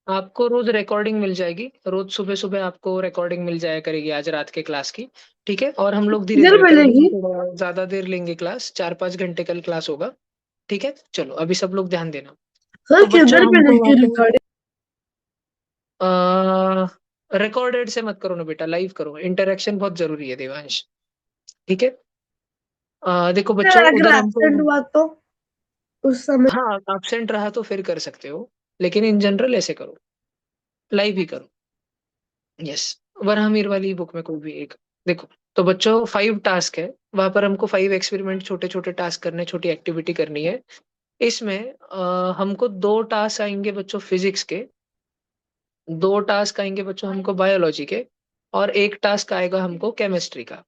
आपको रोज रिकॉर्डिंग मिल जाएगी, रोज सुबह सुबह आपको रिकॉर्डिंग मिल जाया करेगी आज रात के क्लास की। ठीक है, और हम लोग धीरे किधर धीरे कल मिलेगी? हम थोड़ा ज्यादा देर लेंगे क्लास, 4-5 घंटे कल क्लास होगा। ठीक है, चलो अभी सब लोग ध्यान देना। सर तो बच्चों किधर हमको मिलेगी वहाँ रिकॉर्डिंग? पे रिकॉर्डेड से मत करो ना बेटा, लाइव करो, इंटरेक्शन बहुत जरूरी है देवांश। ठीक है। देखो बच्चों अगर उधर हमको, एब्सेंट हुआ तो उस समय? हाँ एब्सेंट रहा तो फिर कर सकते हो, लेकिन इन जनरल ऐसे करो, लाइव ही करो। यस, वराहमीर वाली बुक में कोई भी एक, देखो। तो बच्चों 5 टास्क है, वहां पर हमको 5 एक्सपेरिमेंट, छोटे छोटे टास्क करने, छोटी एक्टिविटी करनी है। इसमें हमको 2 टास्क आएंगे बच्चों फिजिक्स के, 2 टास्क आएंगे बच्चों हमको बायोलॉजी के, और एक टास्क आएगा हमको केमिस्ट्री का।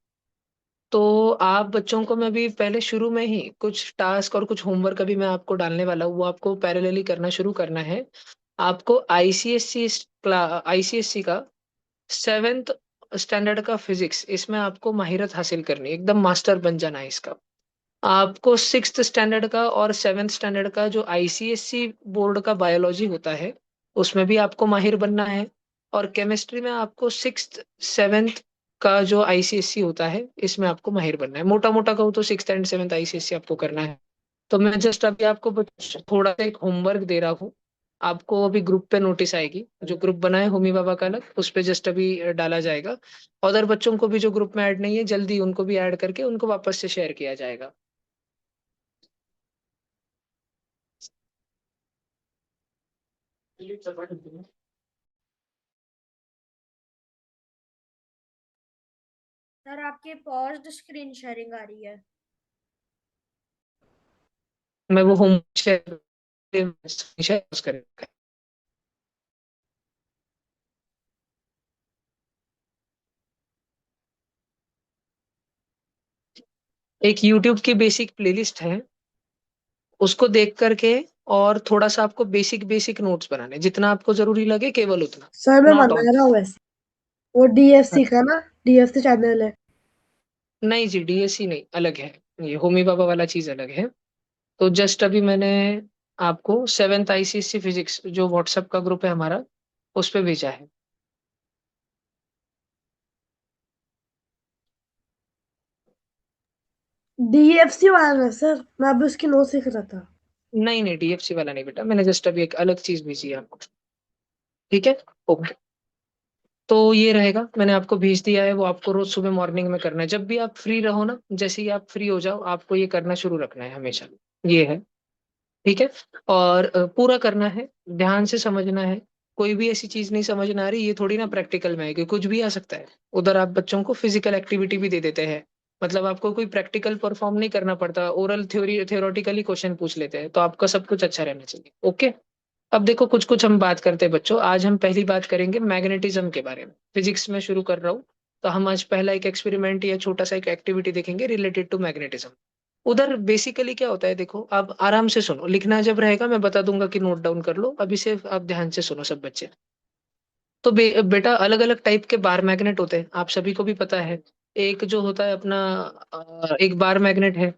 तो आप बच्चों को मैं भी पहले शुरू में ही कुछ टास्क और कुछ होमवर्क अभी मैं आपको डालने वाला हूँ, वो आपको पैरेलली करना शुरू करना है। आपको आईसीएससी आईसीएससी का 7th स्टैंडर्ड का फिजिक्स, इसमें आपको माहिरत हासिल करनी है, एकदम मास्टर बन जाना है इसका। आपको 6th स्टैंडर्ड का और 7th स्टैंडर्ड का जो आईसीएससी बोर्ड का बायोलॉजी होता है, उसमें भी आपको माहिर बनना है। और केमिस्ट्री में आपको 6th 7th का जो आईसीएससी होता है, इसमें आपको माहिर बनना है। मोटा मोटा कहूँ तो 6th एंड 7th आईसीएससी आपको करना है। तो मैं जस्ट अभी आपको थोड़ा सा एक होमवर्क दे रहा हूँ। आपको अभी ग्रुप पे नोटिस आएगी, जो ग्रुप बना है होमी बाबा का अलग, उस पे जस्ट अभी डाला जाएगा। अदर बच्चों को भी जो ग्रुप में ऐड नहीं है, जल्दी उनको भी ऐड करके उनको वापस से शेयर किया जाएगा। सर आपकी पॉज्ड स्क्रीन शेयरिंग आ रही है। मैं वो होम शेयर शेयर करें। एक यूट्यूब की बेसिक प्लेलिस्ट है, उसको देख करके, और थोड़ा सा आपको बेसिक बेसिक नोट्स बनाने, जितना आपको जरूरी लगे केवल उतना। सर मैं नॉट बना ऑन। रहा हूँ वैसे। वो डीएफसी का ना, डीएफसी चैनल है। नहीं जी, डीएससी नहीं, अलग है। ये होमी बाबा वाला चीज अलग है। तो जस्ट अभी मैंने आपको 7th आईसीएससी फिजिक्स जो व्हाट्सएप का ग्रुप है हमारा, उस पे भेजा है। डीएफसी वाला ना सर, मैं अभी उसकी नोट सीख रहा था। नहीं नहीं, डीएफसी वाला नहीं बेटा, मैंने जस्ट अभी एक अलग चीज भेजी है आपको। ठीक है, ओके। तो ये रहेगा, मैंने आपको भेज दिया है, वो आपको रोज सुबह मॉर्निंग में करना है, जब भी आप फ्री रहो ना, जैसे ही आप फ्री हो जाओ आपको ये करना शुरू रखना है हमेशा। ये है। ठीक है। और पूरा करना है, ध्यान से समझना है। कोई भी ऐसी चीज नहीं समझ में आ रही, ये थोड़ी ना प्रैक्टिकल में है कि कुछ भी आ सकता है। उधर आप बच्चों को फिजिकल एक्टिविटी भी दे देते हैं, मतलब आपको कोई प्रैक्टिकल परफॉर्म नहीं करना पड़ता, ओरल थ्योरी थ्योरेटिकली क्वेश्चन पूछ लेते हैं, तो आपका सब कुछ अच्छा रहना चाहिए। ओके। अब देखो कुछ कुछ हम बात करते हैं बच्चों, आज हम पहली बात करेंगे मैग्नेटिज्म के बारे में, फिजिक्स में शुरू कर रहा हूँ। तो हम आज पहला एक एक्सपेरिमेंट या छोटा सा एक एक्टिविटी देखेंगे रिलेटेड टू मैग्नेटिज्म। उधर बेसिकली क्या होता है, देखो आप आराम से सुनो, लिखना जब रहेगा मैं बता दूंगा कि नोट डाउन कर लो, अभी से आप ध्यान से सुनो सब बच्चे। तो बेटा अलग अलग टाइप के बार मैग्नेट होते हैं, आप सभी को भी पता है। एक जो होता है अपना एक बार मैग्नेट है।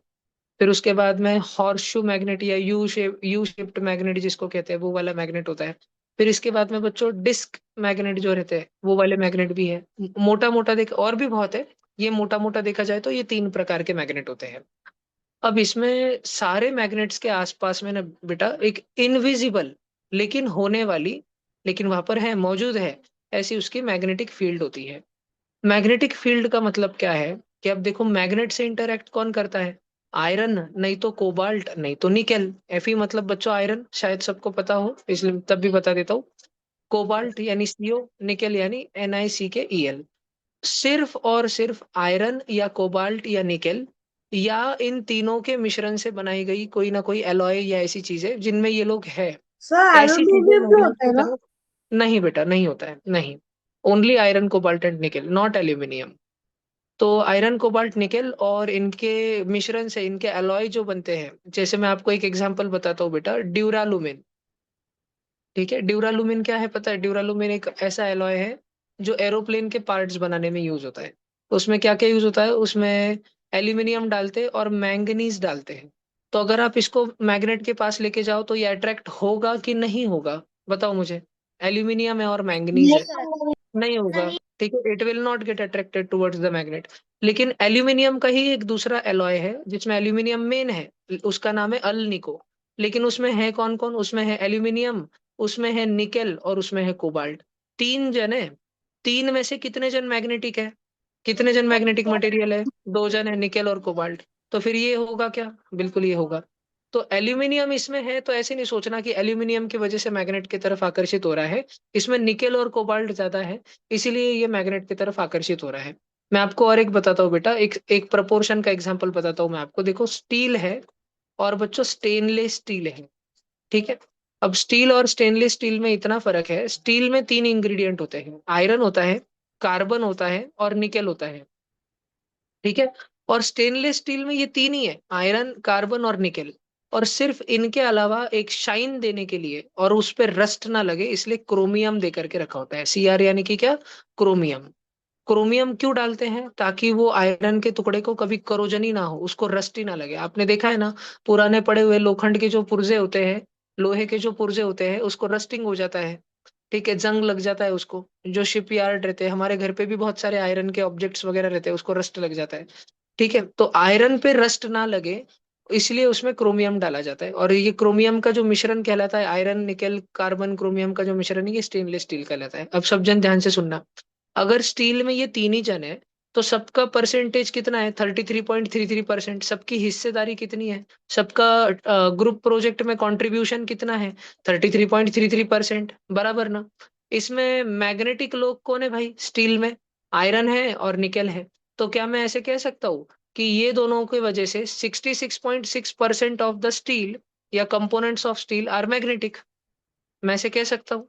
फिर उसके बाद में हॉर्स शू मैग्नेट या यू शेप्ड मैग्नेट जिसको कहते हैं, वो वाला मैग्नेट होता है। फिर इसके बाद में बच्चों डिस्क मैग्नेट जो रहते हैं, वो वाले मैग्नेट भी है। मोटा मोटा देख और भी बहुत है, ये मोटा मोटा देखा जाए तो ये 3 प्रकार के मैग्नेट होते हैं। अब इसमें सारे मैग्नेट्स के आसपास में ना बेटा एक इनविजिबल लेकिन होने वाली, लेकिन वहां पर है, मौजूद है, ऐसी उसकी मैग्नेटिक फील्ड होती है। मैग्नेटिक फील्ड का मतलब क्या है, कि अब देखो मैग्नेट से इंटरेक्ट कौन करता है, आयरन, नहीं तो कोबाल्ट, नहीं तो निकेल। एफी मतलब बच्चों आयरन, शायद सबको पता हो, इसलिए तब भी बता देता हूँ। कोबाल्ट यानी सीओ, निकेल यानी NiCkEl। सिर्फ और सिर्फ आयरन या कोबाल्ट या निकेल, या इन तीनों के मिश्रण से बनाई गई कोई ना कोई एलॉय या ऐसी चीजें जिनमें ये लोग है, सर ऐसी चीजें एल्यूमिनियम भी मैग्नेट होता की है ना? तरह। नहीं बेटा, नहीं होता है, नहीं। Only iron cobalt and nickel, not aluminium. तो आयरन कोबाल्ट निकेल और इनके मिश्रण से इनके अलॉय जो बनते हैं, जैसे मैं आपको एक एग्जांपल बताता हूँ बेटा, ड्यूरालुमिन। ठीक है, ड्यूरालुमिन क्या है पता है, ड्यूरालुमिन एक ऐसा एलॉय है जो एरोप्लेन के पार्ट्स बनाने में यूज होता है। उसमें क्या क्या यूज होता है, उसमें एल्यूमिनियम डालते हैं और मैंगनीज डालते हैं। तो अगर आप इसको मैग्नेट के पास लेके जाओ तो ये अट्रैक्ट होगा कि नहीं होगा, बताओ मुझे। एल्यूमिनियम है और मैंगनीज है, सर नहीं होगा। ठीक है, it will not get attracted towards the magnet. लेकिन एल्यूमिनियम का ही एक दूसरा एलॉय है जिसमें एल्यूमिनियम मेन है, उसका नाम है अल निको। लेकिन उसमें है कौन कौन, उसमें है एल्यूमिनियम, उसमें है निकेल और उसमें है कोबाल्ट। तीन जन है। तीन में से कितने जन मैग्नेटिक है, कितने जन मैग्नेटिक मटेरियल है, दो जन है, निकेल और कोबाल्ट। तो फिर ये होगा क्या, बिल्कुल ये होगा। तो एल्यूमिनियम इसमें है तो ऐसे नहीं सोचना कि एल्यूमिनियम की वजह से मैग्नेट की तरफ आकर्षित हो रहा है। इसमें निकेल और कोबाल्ट ज्यादा है, इसीलिए ये मैग्नेट की तरफ आकर्षित हो रहा है। मैं आपको और एक बताता हूँ बेटा, एक एक प्रपोर्शन का एग्जांपल बताता हूँ मैं आपको। देखो स्टील है और बच्चों स्टेनलेस स्टील है। ठीक है। अब स्टील और स्टेनलेस स्टील में इतना फर्क है, स्टील में तीन इंग्रेडिएंट होते हैं, आयरन होता है, कार्बन होता है और निकेल होता है। ठीक है। और स्टेनलेस स्टील में ये तीन ही है, आयरन, कार्बन और निकेल। और सिर्फ इनके अलावा एक शाइन देने के लिए और उस पर रस्ट ना लगे इसलिए क्रोमियम दे करके रखा होता है, Cr यानी कि क्या, क्रोमियम। क्रोमियम क्यों डालते हैं, ताकि वो आयरन के टुकड़े को कभी करोजनी ना हो, उसको रस्टी ना लगे। आपने देखा है ना, पुराने पड़े हुए लोखंड के जो पुर्जे होते हैं, लोहे के जो पुर्जे होते हैं, उसको रस्टिंग हो जाता है। ठीक है, जंग लग जाता है उसको। जो शिप यार्ड रहते हैं, हमारे घर पे भी बहुत सारे आयरन के ऑब्जेक्ट्स वगैरह रहते हैं, उसको रस्ट लग जाता है। ठीक है, तो आयरन पे रस्ट ना लगे इसलिए उसमें क्रोमियम डाला जाता है। और ये क्रोमियम का जो मिश्रण कहलाता है, आयरन निकेल कार्बन क्रोमियम का जो मिश्रण है, ये स्टेनलेस स्टील कहलाता है। अब सब जन ध्यान से सुनना, अगर स्टील में ये तीन ही जन है तो सबका परसेंटेज कितना है, 33.33%। सबकी हिस्सेदारी कितनी है, सबका ग्रुप प्रोजेक्ट में कंट्रीब्यूशन कितना है, 33.33%, बराबर ना। इसमें मैग्नेटिक लोग कौन है भाई, स्टील में आयरन है और निकेल है। तो क्या मैं ऐसे कह सकता हूँ कि ये दोनों की वजह से 66.6% ऑफ द स्टील या components of steel are magnetic, मैं ऐसे कह सकता हूँ।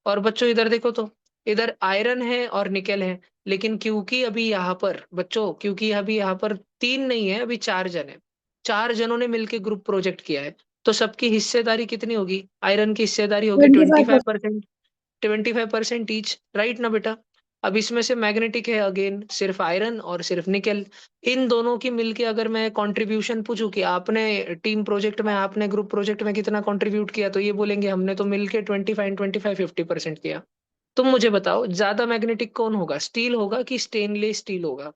और बच्चों इधर देखो तो, इधर आयरन है और निकेल है। लेकिन क्योंकि अभी यहाँ पर बच्चों, क्योंकि अभी यहाँ पर तीन नहीं है, अभी चार जन है, चार जनों ने मिलकर ग्रुप प्रोजेक्ट किया है, तो सबकी हिस्सेदारी कितनी होगी, आयरन की हिस्सेदारी होगी 25%। 25%। 25% ईच, राइट ना बेटा। अब इसमें से मैग्नेटिक है अगेन सिर्फ आयरन और सिर्फ निकेल। इन दोनों की मिलके अगर मैं कंट्रीब्यूशन पूछूं कि आपने टीम प्रोजेक्ट में, आपने ग्रुप प्रोजेक्ट में कितना कंट्रीब्यूट किया, तो ये बोलेंगे हमने तो मिलके 25 50% किया। तुम मुझे बताओ ज्यादा मैग्नेटिक कौन होगा, स्टील होगा कि स्टेनलेस स्टील होगा,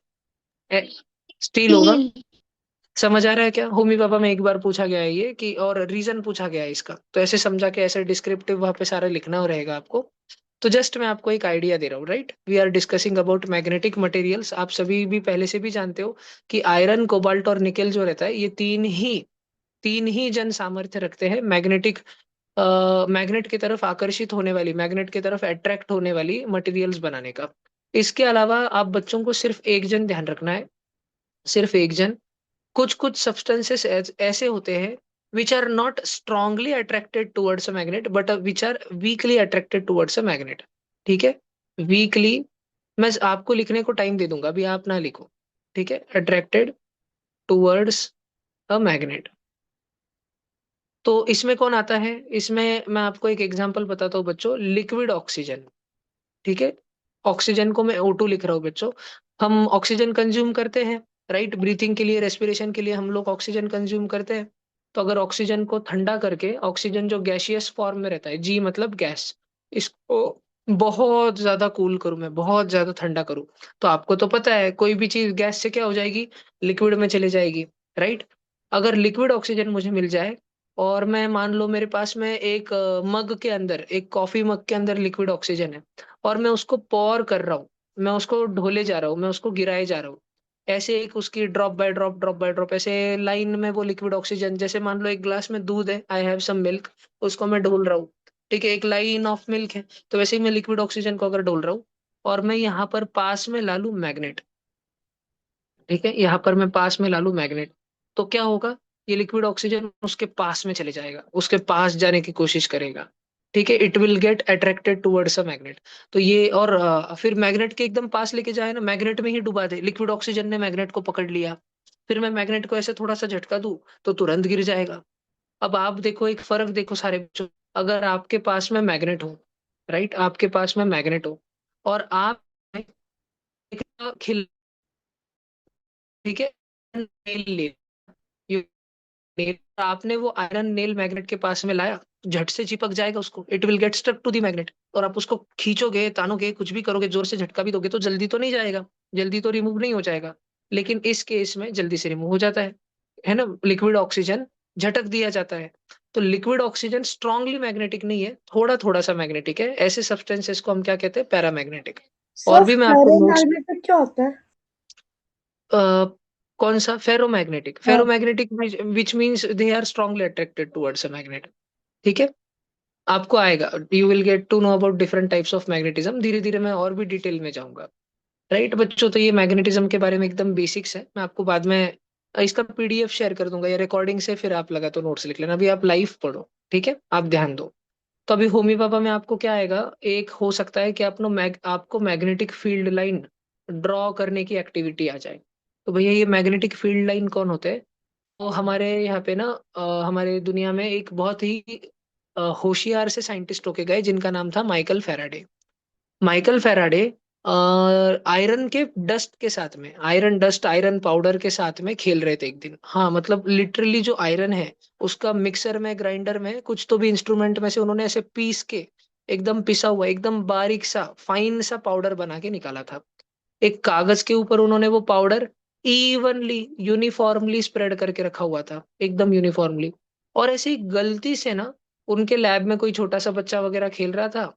स्टील होगा। समझ आ रहा है क्या, होमी पापा में एक बार पूछा गया है ये कि, और रीजन पूछा गया है इसका, तो ऐसे समझा के ऐसे डिस्क्रिप्टिव वहां पे सारा लिखना रहेगा आपको। तो जस्ट मैं आपको एक आइडिया दे रहा हूँ, right. We are discussing about magnetic materials. आप सभी भी पहले से भी जानते हो कि आयरन कोबाल्ट और निकेल जो रहता है, ये तीन ही जन सामर्थ्य रखते हैं मैग्नेटिक, मैग्नेट की तरफ आकर्षित होने वाली, मैग्नेट की तरफ अट्रैक्ट होने वाली मटेरियल्स बनाने का। इसके अलावा आप बच्चों को सिर्फ एक जन ध्यान रखना है, सिर्फ एक जन। कुछ कुछ सब्सटेंसेस ऐसे होते हैं which are not strongly attracted towards a magnet but which are weakly attracted towards a magnet. ठीक है, वीकली, मैं आपको लिखने को टाइम दे दूंगा, अभी आप ना लिखो। ठीक है, अट्रैक्टेड टुवर्ड्स अ मैग्नेट। तो इसमें कौन आता है, इसमें मैं आपको एक एग्जांपल बताता हूँ बच्चों, लिक्विड ऑक्सीजन। ठीक है, ऑक्सीजन को मैं O2 लिख रहा हूँ बच्चों। हम ऑक्सीजन कंज्यूम करते हैं, राइट, ब्रीथिंग के लिए, रेस्पिरेशन के लिए हम लोग ऑक्सीजन कंज्यूम करते हैं। तो अगर ऑक्सीजन को ठंडा करके, ऑक्सीजन जो गैसियस फॉर्म में रहता है, जी मतलब गैस, इसको बहुत ज्यादा कूल करूं, मैं बहुत ज्यादा ठंडा करूं, तो आपको तो पता है कोई भी चीज गैस से क्या हो जाएगी, लिक्विड में चले जाएगी, राइट। अगर लिक्विड ऑक्सीजन मुझे मिल जाए और मैं मान लो मेरे पास में एक मग के अंदर, एक कॉफी मग के अंदर लिक्विड ऑक्सीजन है, और मैं उसको पॉर कर रहा हूँ, मैं उसको ढोले जा रहा हूँ, मैं उसको गिराए जा रहा हूँ, ऐसे एक उसकी drop by drop, drop by drop, ऐसे लाइन में वो लिक्विड ऑक्सीजन, जैसे मान लो एक ग्लास में दूध है, आई हैव सम मिल्क, उसको मैं ढोल रहा हूँ। ठीक है, एक लाइन ऑफ मिल्क है, तो वैसे ही मैं लिक्विड ऑक्सीजन को अगर ढोल रहा हूँ, और मैं यहाँ पर पास में ला लूं मैग्नेट, ठीक है, यहाँ पर मैं पास में ला लूं मैग्नेट, तो क्या होगा, ये लिक्विड ऑक्सीजन उसके पास में चले जाएगा, उसके पास जाने की कोशिश करेगा। ठीक है, it will get attracted towards a magnet. तो ये, और फिर मैग्नेट के एकदम पास लेके जाए ना, मैग्नेट में ही डुबा दे, लिक्विड ऑक्सीजन ने मैग्नेट को पकड़ लिया, फिर मैं मैग्नेट को ऐसे थोड़ा सा झटका दूं तो तुरंत गिर जाएगा। अब आप देखो एक फर्क देखो सारे बच्चों, अगर आपके पास में मैग्नेट हो, राइट, आपके पास में मैग्नेट हो, और आप खिल, ठीक है, नेल ले, ये नेल, आपने वो आयरन नेल मैग्नेट के पास में लाया, झट से चिपक जाएगा उसको, it will get stuck to the magnet. और आप उसको खींचोगे, तानोगे, कुछ भी करोगे, जोर से झटका भी दोगे तो जल्दी तो नहीं जाएगा, जल्दी तो रिमूव नहीं हो जाएगा। लेकिन इस केस में जल्दी से रिमूव हो जाता है ना। लिक्विड ऑक्सीजन झटक दिया जाता है। तो लिक्विड ऑक्सीजन स्ट्रांगली मैग्नेटिक नहीं है, थोड़ा थोड़ा सा मैग्नेटिक है। ऐसे सब्सटेंसेस को हम क्या कहते हैं, पैरामैग्नेटिक। और सर भी मैं आपको नोट्स, फेरोमैग्नेटिक क्या होता है? कौन सा, फेरोमैग्नेटिक? हाँ। Ferromagnetic which means they are strongly attracted towards a magnet. ठीक है, आपको आएगा, you will get to know about different types of magnetism. धीरे धीरे मैं और भी डिटेल में जाऊंगा। राइट बच्चों, तो ये मैग्नेटिज्म के बारे में एकदम बेसिक्स है। मैं आपको बाद में इसका पीडीएफ शेयर कर दूंगा या रिकॉर्डिंग से, फिर आप लगा तो नोट्स लिख लेना। अभी आप लाइव पढ़ो, ठीक है, आप ध्यान दो। तो अभी होमी पापा में आपको क्या आएगा, एक हो सकता है कि आपको मैग्नेटिक फील्ड लाइन ड्रॉ करने की एक्टिविटी आ जाए। तो भैया ये मैग्नेटिक फील्ड लाइन कौन होते हैं? तो हमारे यहाँ पे ना, हमारे दुनिया में एक बहुत ही होशियार से साइंटिस्ट होके गए जिनका नाम था Michael Faraday. Michael Faraday iron के डस्ट के साथ में, आयरन डस्ट, आयरन पाउडर के साथ में खेल रहे थे एक दिन। हाँ मतलब लिटरली जो आयरन है उसका मिक्सर में, ग्राइंडर में, कुछ तो भी इंस्ट्रूमेंट में से उन्होंने ऐसे पीस के, एकदम पिसा हुआ, एकदम बारीक सा फाइन सा पाउडर बना के निकाला था। एक कागज के ऊपर उन्होंने वो पाउडर इवनली, यूनिफॉर्मली स्प्रेड करके रखा हुआ था, एकदम यूनिफॉर्मली। और ऐसी गलती से ना, उनके लैब में कोई छोटा सा बच्चा वगैरह खेल रहा था,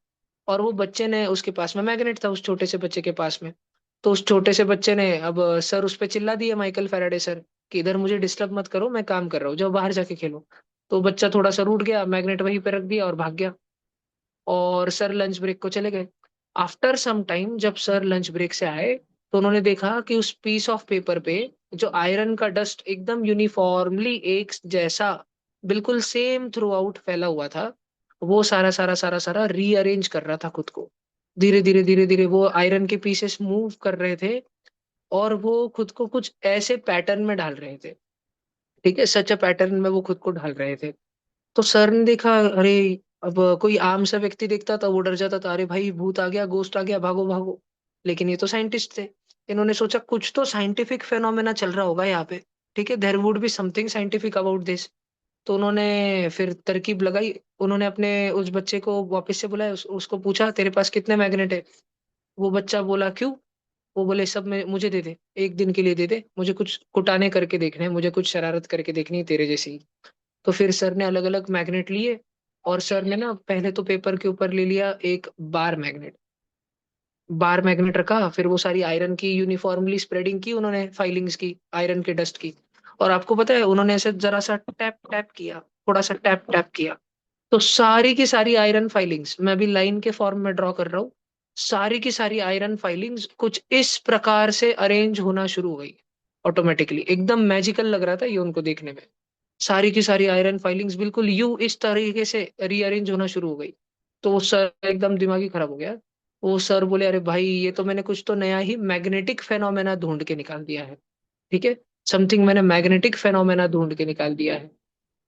और वो बच्चे ने, उसके पास में मैग्नेट था उस छोटे से बच्चे के पास में। तो उस छोटे से बच्चे ने अब सर उस पे चिल्ला दिया, माइकल फेराडे सर, कि इधर मुझे डिस्टर्ब मत करो, मैं काम कर रहा हूँ, जाओ बाहर जाके खेलो। तो बच्चा थोड़ा सा रूठ गया, मैग्नेट वहीं पे रख दिया और भाग गया। और सर लंच ब्रेक को चले गए। आफ्टर सम टाइम जब सर लंच ब्रेक से आए, तो उन्होंने देखा कि उस पीस ऑफ पेपर पे जो आयरन का डस्ट एकदम यूनिफॉर्मली एक जैसा, बिल्कुल सेम थ्रू आउट फैला हुआ था, वो सारा सारा सारा सारा रीअरेंज कर रहा था खुद को। धीरे धीरे धीरे धीरे वो आयरन के पीसेस मूव कर रहे थे, और वो खुद को कुछ ऐसे पैटर्न में डाल रहे थे। ठीक है, सच पैटर्न में वो खुद को ढाल रहे थे। तो सर ने देखा, अरे, अब कोई आम सा व्यक्ति देखता था वो डर जाता था, अरे भाई भूत आ गया, गोस्ट आ गया, भागो भागो। लेकिन ये तो साइंटिस्ट थे, इन्होंने सोचा कुछ तो साइंटिफिक फेनोमेना चल रहा होगा यहाँ पे। ठीक है, there would be something scientific about this. तो उन्होंने फिर तरकीब लगाई। उन्होंने अपने उस बच्चे को वापस से बुलाया, उसको पूछा तेरे पास कितने मैग्नेट है? वो बच्चा बोला क्यों? वो बोले सब में मुझे दे दे, एक दिन के लिए दे दे, मुझे कुछ कुटाने करके देखने हैं, मुझे कुछ शरारत करके देखनी है तेरे जैसी। तो फिर सर ने अलग अलग मैग्नेट लिए, और सर ने ना पहले तो पेपर के ऊपर ले लिया एक बार मैग्नेट। बार मैग्नेट रखा, फिर वो सारी आयरन की यूनिफॉर्मली स्प्रेडिंग की उन्होंने, फाइलिंग्स की आयरन के डस्ट की। और आपको पता है उन्होंने ऐसे जरा सा टैप टैप किया, थोड़ा सा टैप टैप किया, तो सारी की सारी आयरन फाइलिंग्स, मैं अभी लाइन के फॉर्म में ड्रॉ कर रहा हूँ, सारी की सारी आयरन फाइलिंग्स कुछ इस प्रकार से अरेंज होना शुरू हो गई। ऑटोमेटिकली एकदम मैजिकल लग रहा था ये उनको देखने में। सारी की सारी आयरन फाइलिंग्स बिल्कुल यू इस तरीके से रीअरेंज होना शुरू हो गई। तो वो सर एकदम दिमागी खराब हो गया। वो सर बोले, अरे भाई ये तो मैंने कुछ तो नया ही मैग्नेटिक फेनोमेना ढूंढ के निकाल दिया है। ठीक है, समथिंग मैंने मैग्नेटिक फेनोमेना ढूंढ के निकाल दिया है।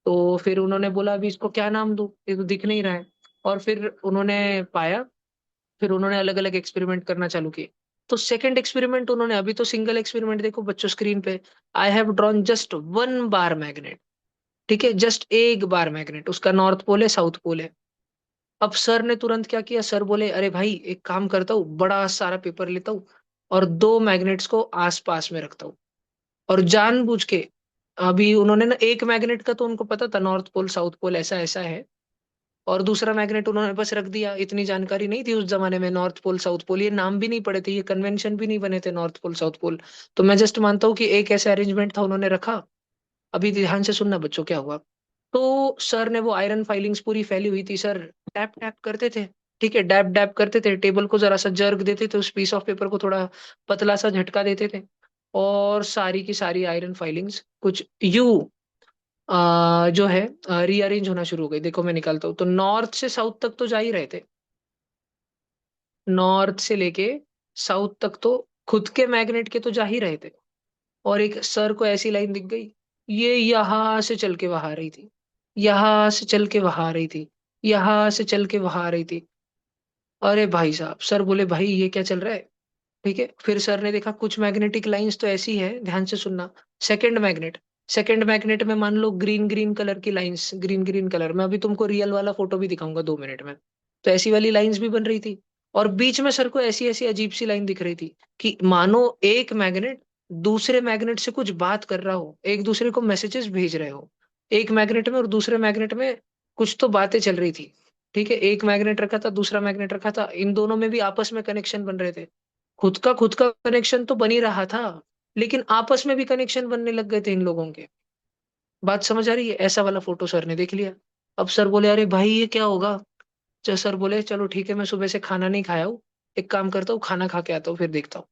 तो फिर उन्होंने बोला अभी इसको क्या नाम दूं, ये तो दिख नहीं रहा है। और फिर उन्होंने पाया, फिर उन्होंने अलग अलग एक्सपेरिमेंट करना चालू किए। तो सेकंड एक्सपेरिमेंट उन्होंने, अभी तो सिंगल एक्सपेरिमेंट देखो बच्चों स्क्रीन पे, I have drawn just one bar magnet. ठीक है, जस्ट एक बार मैग्नेट, उसका नॉर्थ पोल है, साउथ पोल है। अब सर ने तुरंत क्या किया, सर बोले अरे भाई एक काम करता हूँ, बड़ा सारा पेपर लेता हूँ, और दो मैग्नेट्स को आस पास में रखता हूँ, और जानबूझ के, अभी उन्होंने ना एक मैग्नेट का तो उनको पता था नॉर्थ पोल साउथ पोल ऐसा ऐसा है, और दूसरा मैग्नेट उन्होंने बस रख दिया। इतनी जानकारी नहीं थी उस जमाने में, नॉर्थ पोल साउथ पोल ये नाम भी नहीं पड़े थे, ये कन्वेंशन भी नहीं बने थे नॉर्थ पोल साउथ पोल। तो मैं जस्ट मानता हूँ कि एक ऐसा अरेंजमेंट था, उन्होंने रखा। अभी ध्यान से सुनना बच्चों क्या हुआ। तो सर ने, वो आयरन फाइलिंग्स पूरी फैली हुई थी, सर टैप टैप करते थे। ठीक है, डैप डैप करते थे, टेबल को जरा सा जर्क देते थे, उस पीस ऑफ पेपर को थोड़ा पतला सा झटका देते थे, और सारी की सारी आयरन फाइलिंग्स कुछ यू जो है रीअरेंज होना शुरू हो गई। देखो मैं निकालता हूँ, तो नॉर्थ से साउथ तक तो जा ही रहे थे, नॉर्थ से लेके साउथ तक तो खुद के मैग्नेट के तो जा ही रहे थे। और एक सर को ऐसी लाइन दिख गई, ये यहां से चल के वहां आ रही थी, यहां से चल के वहां आ रही थी, यहां से चल के वहां आ रही थी। अरे भाई साहब, सर बोले भाई ये क्या चल रहा है? ठीक है, फिर सर ने देखा कुछ मैग्नेटिक लाइंस तो ऐसी है, ध्यान से सुनना। सेकंड मैग्नेट, सेकंड मैग्नेट में मान लो ग्रीन ग्रीन कलर की लाइंस, ग्रीन ग्रीन कलर, मैं अभी तुमको रियल वाला फोटो भी दिखाऊंगा 2 मिनट में। तो ऐसी वाली लाइंस भी बन रही थी। और बीच में सर को ऐसी ऐसी अजीब सी लाइन दिख रही थी कि मानो एक मैग्नेट दूसरे मैग्नेट से कुछ बात कर रहा हो, एक दूसरे को मैसेजेस भेज रहे हो। एक मैग्नेट में और दूसरे मैग्नेट में कुछ तो बातें चल रही थी। ठीक है, एक मैग्नेट रखा था, दूसरा मैग्नेट रखा था, इन दोनों में भी आपस में कनेक्शन बन रहे थे। खुद का कनेक्शन तो बन ही रहा था, लेकिन आपस में भी कनेक्शन बनने लग गए थे इन लोगों के। बात समझ आ रही है? ऐसा वाला फोटो सर ने देख लिया। अब सर बोले अरे भाई ये क्या होगा। तो सर बोले चलो ठीक है, मैं सुबह से खाना नहीं खाया हूँ, एक काम करता हूँ खाना खा के आता हूँ फिर देखता हूँ।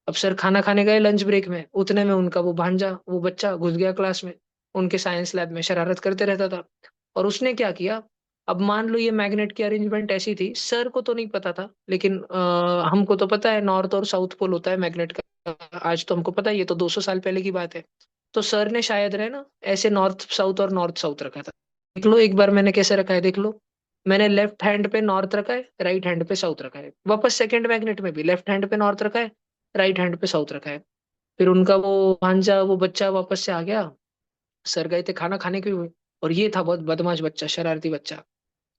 अब सर खाना खाने गए लंच ब्रेक में, उतने में उनका वो भांजा, वो बच्चा घुस गया क्लास में। उनके साइंस लैब में शरारत करते रहता था। और उसने क्या किया, अब मान लो ये मैग्नेट की अरेंजमेंट ऐसी थी, सर को तो नहीं पता था, लेकिन हमको तो पता है नॉर्थ और साउथ पोल होता है मैग्नेट का। आज तो हमको पता है, ये तो 200 साल पहले की बात है। तो सर ने शायद रहे ना ऐसे नॉर्थ साउथ और नॉर्थ साउथ रखा था। देख लो एक बार मैंने कैसे रखा है, देख लो। मैंने लेफ्ट हैंड पे नॉर्थ रखा है, राइट हैंड पे साउथ रखा है। वापस सेकंड मैग्नेट में भी लेफ्ट हैंड पे नॉर्थ रखा है, राइट हैंड पे साउथ रखा है। फिर उनका वो भांजा, वो बच्चा वापस से आ गया। सर गए थे खाना खाने के लिए, और ये था बहुत बदमाश बच्चा, शरारती बच्चा।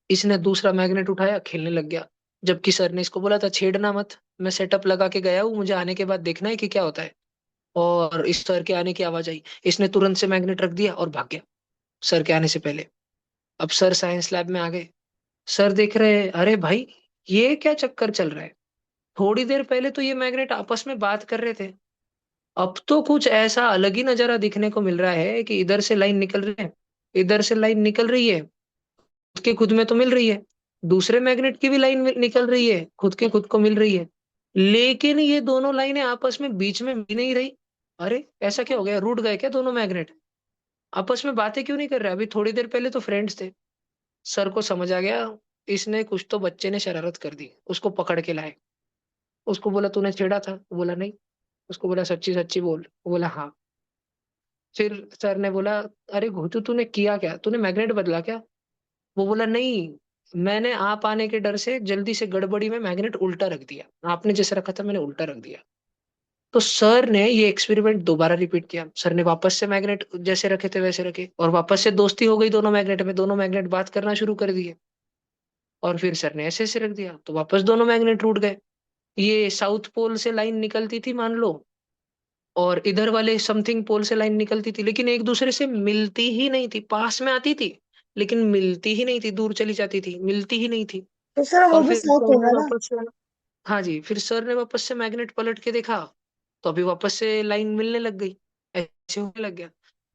इसने दूसरा मैग्नेट उठाया, खेलने लग गया। जबकि सर ने इसको बोला था छेड़ना मत, मैं सेटअप लगा के गया हूँ, मुझे आने के बाद देखना है कि क्या होता है। और इस सर के आने की आवाज आई, इसने तुरंत से मैग्नेट रख दिया और भाग गया सर के आने से पहले। अब सर साइंस लैब में आ गए। सर देख रहे हैं, अरे भाई ये क्या चक्कर चल रहा है। थोड़ी देर पहले तो ये मैग्नेट आपस में बात कर रहे थे, अब तो कुछ ऐसा अलग ही नजारा दिखने को मिल रहा है कि इधर से लाइन निकल रही है, इधर से लाइन निकल रही है, खुद के खुद में तो मिल रही है, दूसरे मैग्नेट की भी लाइन निकल रही है, खुद के खुद को मिल रही है, लेकिन ये दोनों लाइनें आपस में बीच में मिल नहीं रही। अरे ऐसा क्या हो गया, रूठ गए क्या दोनों मैग्नेट? आपस में बातें क्यों नहीं कर रहे? अभी थोड़ी देर पहले तो फ्रेंड्स थे। सर को समझ आ गया, इसने कुछ तो बच्चे ने शरारत कर दी। उसको पकड़ के लाए, उसको बोला तूने छेड़ा था? वो बोला नहीं। उसको बोला सच्ची सच्ची बोल। वो बोला हाँ। फिर सर ने बोला अरे घोटू तूने किया क्या, तूने मैग्नेट बदला क्या? वो बोला नहीं, मैंने आप आने के डर से जल्दी से गड़बड़ी में मैग्नेट उल्टा रख दिया, आपने जैसे रखा था मैंने उल्टा रख दिया। तो सर ने ये एक्सपेरिमेंट दोबारा रिपीट किया, सर ने वापस से मैग्नेट जैसे रखे थे वैसे रखे, और वापस से दोस्ती हो गई दोनों मैग्नेट में, दोनों मैग्नेट बात करना शुरू कर दिए। और फिर सर ने ऐसे ऐसे रख दिया तो वापस दोनों मैग्नेट टूट गए। ये साउथ पोल से लाइन निकलती थी मान लो, और इधर वाले समथिंग पोल से लाइन निकलती थी, लेकिन एक दूसरे से मिलती ही नहीं थी, पास में आती थी लेकिन मिलती ही नहीं थी, दूर चली जाती थी, मिलती ही नहीं थी। तो सर वो और भी फिर साउथ सर ने होगा ना। वापस से, हाँ जी, फिर सर ने वापस से मैग्नेट पलट के देखा, तो अभी वापस से लाइन मिलने लग गई, ऐसे होने लग गया।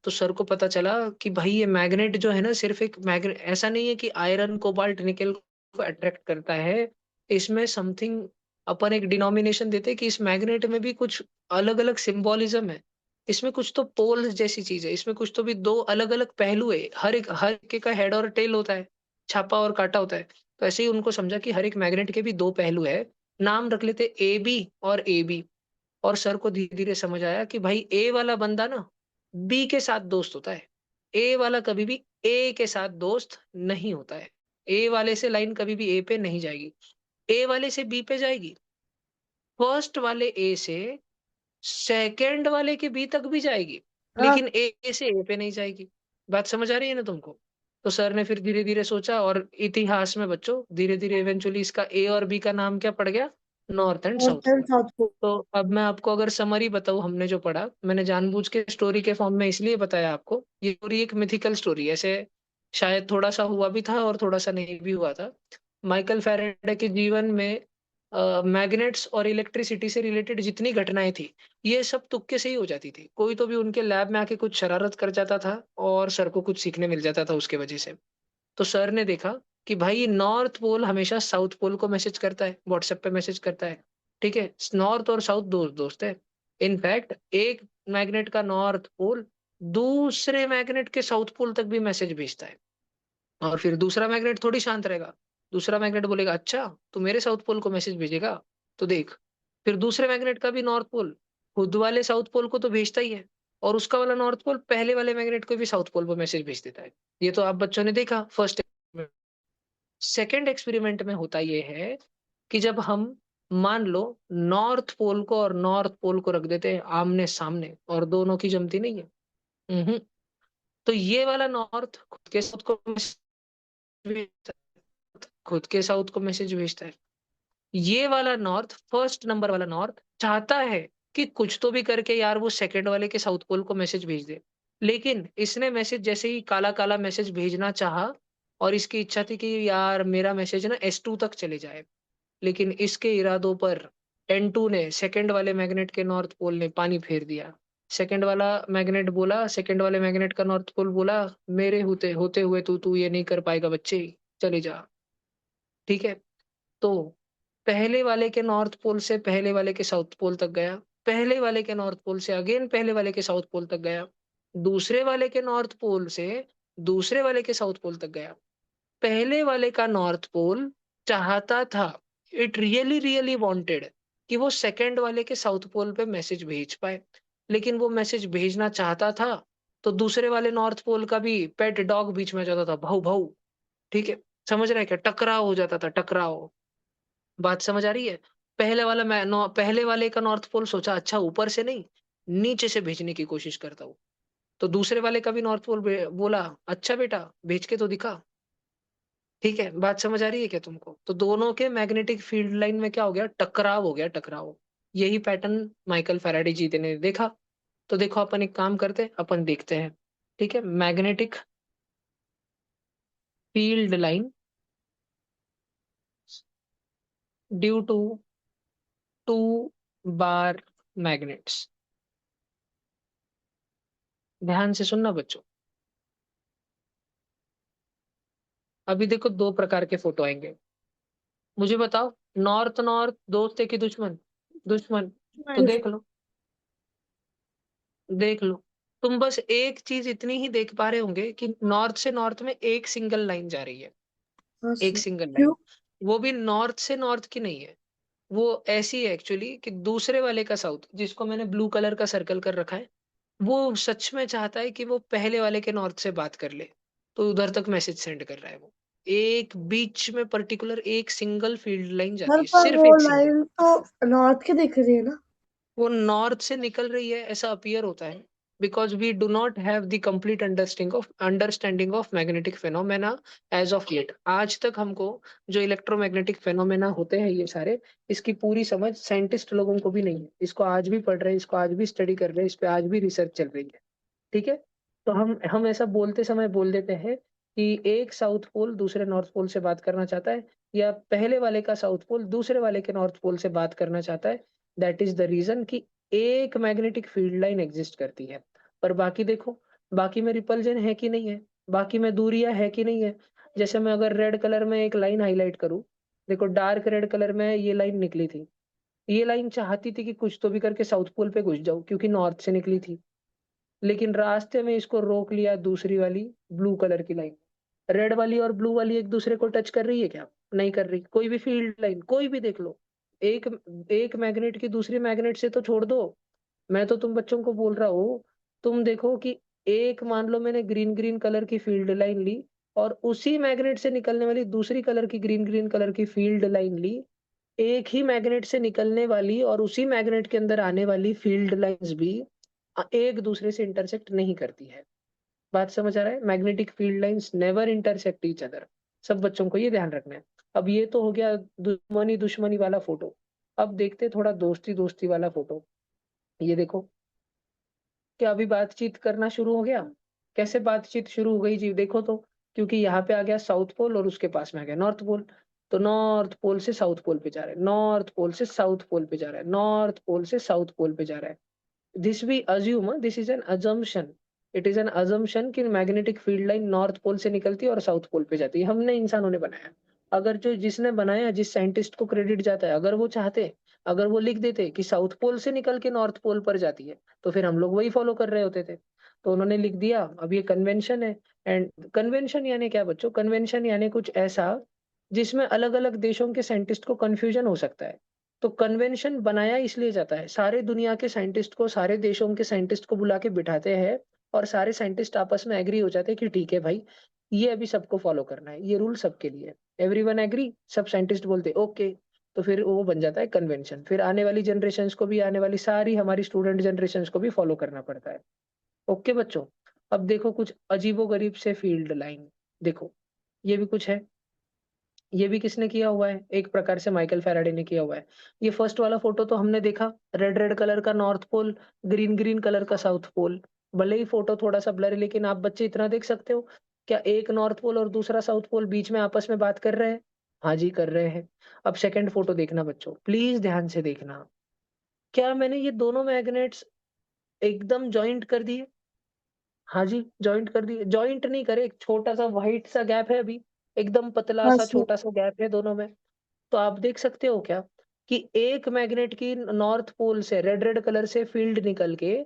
तो सर को पता चला कि भाई ये मैग्नेट जो है ना, सिर्फ एक मैग्नेट ऐसा नहीं है कि आयरन कोबाल्ट निकेल को अट्रैक्ट करता है। इसमें समथिंग अपन एक डिनोमिनेशन देते हैं कि इस मैग्नेट में भी कुछ अलग अलग सिंबोलिज्म है। इसमें कुछ तो पोल्स जैसी चीज है, इसमें कुछ तो भी दो अलग अलग पहलू है, हर एक का हेड और टेल होता है, छापा और काटा होता है। तो ऐसे ही उनको समझा कि हर एक मैग्नेट के भी दो पहलू है, नाम रख लेते ए बी और ए बी। और सर को धीरे धीरे समझ आया कि भाई ए वाला बंदा ना बी के साथ दोस्त होता है, ए वाला कभी भी ए के साथ दोस्त नहीं होता है। ए वाले से लाइन कभी भी ए पे नहीं जाएगी, ए वाले से बी पे जाएगी, फर्स्ट वाले ए से सेकंड वाले के बी तक भी जाएगी, हाँ। लेकिन ए से ए पे नहीं जाएगी। बात समझ आ रही है ना तुमको? तो सर ने फिर धीरे धीरे सोचा, और इतिहास में बच्चों धीरे धीरे इवेंचुअली इसका ए और बी का नाम क्या पड़ गया, north and south north and pole. South pole. तो अब मैं आपको अगर समरी बताऊं, हमने जो पढ़ा, मैंने जानबूझ के स्टोरी के फॉर्म में इसलिए बताया आपको, ये पूरी एक मिथिकल स्टोरी ऐसे, शायद थोड़ा सा हुआ भी था और थोड़ा सा नहीं भी हुआ था। माइकल फैराडे के जीवन में मैग्नेट्स और इलेक्ट्रिसिटी से रिलेटेड जितनी घटनाएं थी, ये सब तुक्के से ही हो जाती थी। कोई तो भी उनके लैब में आके कुछ शरारत कर जाता था, और सर को कुछ सीखने मिल जाता था उसके वजह से। तो सर ने देखा कि भाई नॉर्थ पोल हमेशा साउथ पोल को मैसेज करता है, व्हाट्सएप पे मैसेज करता है। ठीक है, नॉर्थ और साउथ दोस्त दोस्त है। इनफैक्ट एक मैग्नेट का नॉर्थ पोल दूसरे मैग्नेट के साउथ पोल तक भी मैसेज भेजता है। और फिर दूसरा मैग्नेट थोड़ी शांत रहेगा, दूसरा मैग्नेट बोलेगा अच्छा तो मेरे साउथ पोल को मैसेज भेजेगा, तो देख। फिर दूसरे मैग्नेट का भी नॉर्थ पोल खुद वाले साउथ पोल को तो भेजता ही है, और उसका वाला नॉर्थ पोल पहले वाले मैग्नेट को भी साउथ पोल पर मैसेज भेज देता है। ये तो आप बच्चों ने देखा फर्स्ट। सेकेंड एक्सपेरिमेंट में होता ये है कि जब हम मान लो नॉर्थ पोल को और नॉर्थ पोल को रख देते हैं आमने सामने, और दोनों की जमती नहीं है। तो ये वाला नॉर्थ खुद के साउथ को खुद के साउथ को मैसेज भेजता है। ये वाला नॉर्थ, फर्स्ट नंबर वाला नॉर्थ चाहता है कि कुछ तो भी करके यार वो सेकंड वाले के साउथ पोल को मैसेज भेज दे। लेकिन इसने मैसेज जैसे ही काला काला मैसेज भेजना चाहा, और इसकी इच्छा थी कि यार मेरा मैसेज ना S2 तक चले जाए, लेकिन इसके इरादों पर N2 ने, सेकंड वाले मैग्नेट के नॉर्थ पोल ने पानी फेर दिया। सेकंड वाले मैग्नेट का नॉर्थ पोल बोला, मेरे होते होते हुए तू तू ये नहीं कर पाएगा बच्चे, चले जा। ठीक है। तो पहले वाले के नॉर्थ पोल से पहले वाले के साउथ पोल तक गया, पहले वाले के नॉर्थ पोल से अगेन पहले वाले के साउथ पोल तक गया, दूसरे वाले के नॉर्थ पोल से दूसरे वाले के साउथ पोल तक गया। पहले वाले का नॉर्थ पोल चाहता था, इट रियली रियली वांटेड कि वो सेकंड वाले के साउथ पोल पे मैसेज भेज पाए, लेकिन वो मैसेज भेजना चाहता था तो दूसरे वाले नॉर्थ पोल का भी पेट डॉग बीच में आ जाता था, भाऊ भाऊ। ठीक है। समझ रहे हैं क्या? टकराव हो जाता था, टकराव। बात समझ आ रही है? पहले वाले का नॉर्थ पोल सोचा अच्छा ऊपर से नहीं, नीचे से भेजने की कोशिश करता हूँ। तो दूसरे वाले का भी नॉर्थ पोल बोला, अच्छा बेटा भेज के तो दिखा। ठीक है, बात समझ आ रही है क्या तुमको? तो दोनों के मैग्नेटिक फील्ड लाइन में क्या हो गया? टकराव हो गया, टकराव। यही पैटर्न माइकल फैराडे जी ने देखा। तो देखो अपन एक काम करते हैं, अपन देखते हैं। ठीक है, magnetic field line due to two bar magnets. ध्यान से सुनना बच्चों। अभी देखो दो प्रकार के फोटो आएंगे, मुझे बताओ नॉर्थ नॉर्थ दोस्त है कि दुश्मन? दुश्मन। तो दुश्मन। देख लो, देख लो। तुम बस एक चीज इतनी ही देख पा रहे होंगे कि नॉर्थ से नॉर्थ में एक सिंगल लाइन जा रही है, हाँ एक सर। सिंगल क्यों? लाइन। वो भी नॉर्थ से नॉर्थ की नहीं है, वो ऐसी है एक्चुअली कि दूसरे वाले का साउथ, जिसको मैंने ब्लू कलर का सर्कल कर रखा है, वो सच में चाहता है कि वो पहले वाले के नॉर्थ से बात कर ले, तो उधर तक मैसेज सेंड कर रहा है वो। एक बीच में पर्टिकुलर एक सिंगल फील्ड लाइन जाती सर है, पर सिर्फ वो एक सिंगल। लाइन तो नॉर्थ की दिख रही है ना। वो नॉर्थ से निकल रही है ऐसा अपीयर होता है, because we do not have the complete understanding of magnetic phenomena as of yet. आज तक हमको जो इलेक्ट्रोमैग्नेटिक फेनोमेना होते हैं ये सारे, इसकी पूरी समझ साइंटिस्ट लोगों को भी नहीं है। इसको आज भी पढ़ रहे हैं, इसको आज भी स्टडी कर रहे हैं, इस पे आज भी रिसर्च चल रही है। ठीक है। तो हम ऐसा बोलते समय बोल देते हैं कि एक साउथ पोल दूसरे नॉर्थ पोल से बात करना चाहता है, या पहले वाले का साउथ पोल दूसरे वाले के नॉर्थ पोल से बात करना चाहता है। दैट इज द रीजन कि एक मैग्नेटिक फील्ड लाइन एग्जिस्ट करती है। पर बाकी देखो, बाकी में रिपल्जन है कि नहीं है, बाकी में दूरियां है कि नहीं है। जैसे मैं अगर रेड कलर में एक लाइन हाईलाइट करूं, देखो डार्क रेड कलर में ये लाइन निकली थी, ये लाइन चाहती थी कि कुछ तो भी करके साउथ पोल पे घुस जाऊं क्योंकि नॉर्थ से निकली थी, लेकिन रास्ते में इसको रोक लिया दूसरी वाली ब्लू कलर की लाइन। रेड वाली और ब्लू वाली एक दूसरे को टच कर रही है क्या? नहीं कर रही। कोई भी फील्ड लाइन कोई भी देख लो, एक एक मैग्नेट की दूसरी मैग्नेट से तो छोड़ दो, मैं तो तुम बच्चों को बोल रहा हूँ। तुम देखो कि एक, मान लो मैंने ग्रीन ग्रीन कलर की फील्ड लाइन ली, और उसी मैग्नेट से निकलने वाली दूसरी कलर की ग्रीन ग्रीन कलर की फील्ड लाइन ली, एक ही मैग्नेट से निकलने वाली और उसी मैग्नेट के अंदर आने वाली फील्ड लाइंस भी एक दूसरे से इंटरसेक्ट नहीं करती है। बात समझ आ रहा है? Magnetic field lines never intersect each other. सब बच्चों को ये ध्यान रखना है। अब ये तो हो गया दुश्मनी दुश्मनी वाला फोटो। अब देखते हैं थोड़ा दोस्ती दोस्ती वाला फोटो। ये देखो, क्या अभी बातचीत करना शुरू हो गया? कैसे बातचीत शुरू हो गई जी? देखो तो, क्योंकि यहाँ पे आ गया साउथ पोल और उसके पास में आ गया नॉर्थ पोल। तो नॉर्थ पोल से साउथ पोल पे जा रहा है, नॉर्थ पोल से साउथ पोल पे जा रहा है, नॉर्थ पोल से साउथ पोल पे जा रहा है। This we assume, this is an assumption, it is an assumption कि magnetic field line north pole से निकलती है और साउथ पोल पे जाती है। हमने, इंसानों ने बनाया। अगर जो जिसने बनाया, जिस साइंटिस्ट को क्रेडिट जाता है, अगर वो चाहते, अगर वो लिख देते कि साउथ पोल से निकल के नॉर्थ पोल पर जाती है, तो फिर हम लोग वही फॉलो कर रहे होते थे। तो उन्होंने लिख दिया। अब ये कन्वेंशन है। एंड कन्वेंशन यानी क्या बच्चों? कन्वेंशन यानी कुछ ऐसा जिसमें अलग अलग देशों के साइंटिस्ट को कंफ्यूजन हो सकता है। तो कन्वेंशन बनाया इसलिए जाता है, सारे दुनिया के साइंटिस्ट को, सारे देशों के साइंटिस्ट को बुला के बिठाते हैं, और सारे साइंटिस्ट आपस में एग्री हो जाते हैं कि ठीक है भाई, ये अभी सबको फॉलो करना है, ये रूल सबके लिए। एवरीवन एग्री, सब साइंटिस्ट बोलते ओके। तो फिर वो बन जाता है कन्वेंशन। फिर आने वाली जनरेशंस को भी, आने वाली सारी हमारी स्टूडेंट जनरेशंस को भी फॉलो करना पड़ता है। ओके बच्चों। अब देखो कुछ अजीबोगरीब से फील्ड लाइन, देखो ये भी कुछ है, ये भी किसने किया हुआ है? एक प्रकार से माइकल फैराडे ने किया हुआ है। ये फर्स्ट वाला फोटो तो हमने देखा, रेड रेड कलर का north pole, green green colour का साउथ पोल। भले ही फोटो थोड़ा सा ब्लर है, लेकिन आप बच्चे इतना देख सकते हो, क्या एक नॉर्थ पोल और दूसरा साउथ पोल बीच में आपस में बात कर रहे हैं? हाँ जी, कर रहे हैं। अब सेकंड फोटो देखना बच्चों, प्लीज ध्यान से देखना। क्या मैंने ये दोनों मैग्नेट्स एकदम जॉइंट कर दिए? हाँ जी, जॉइंट कर दिए। जॉइंट नहीं करे, एक छोटा सा व्हाइट सा गैप है अभी, एकदम पतला हाँ सा सर। छोटा सा गैप है दोनों में। तो आप देख सकते हो क्या कि एक मैग्नेट की नॉर्थ पोल से रेड रेड कलर से फील्ड निकल के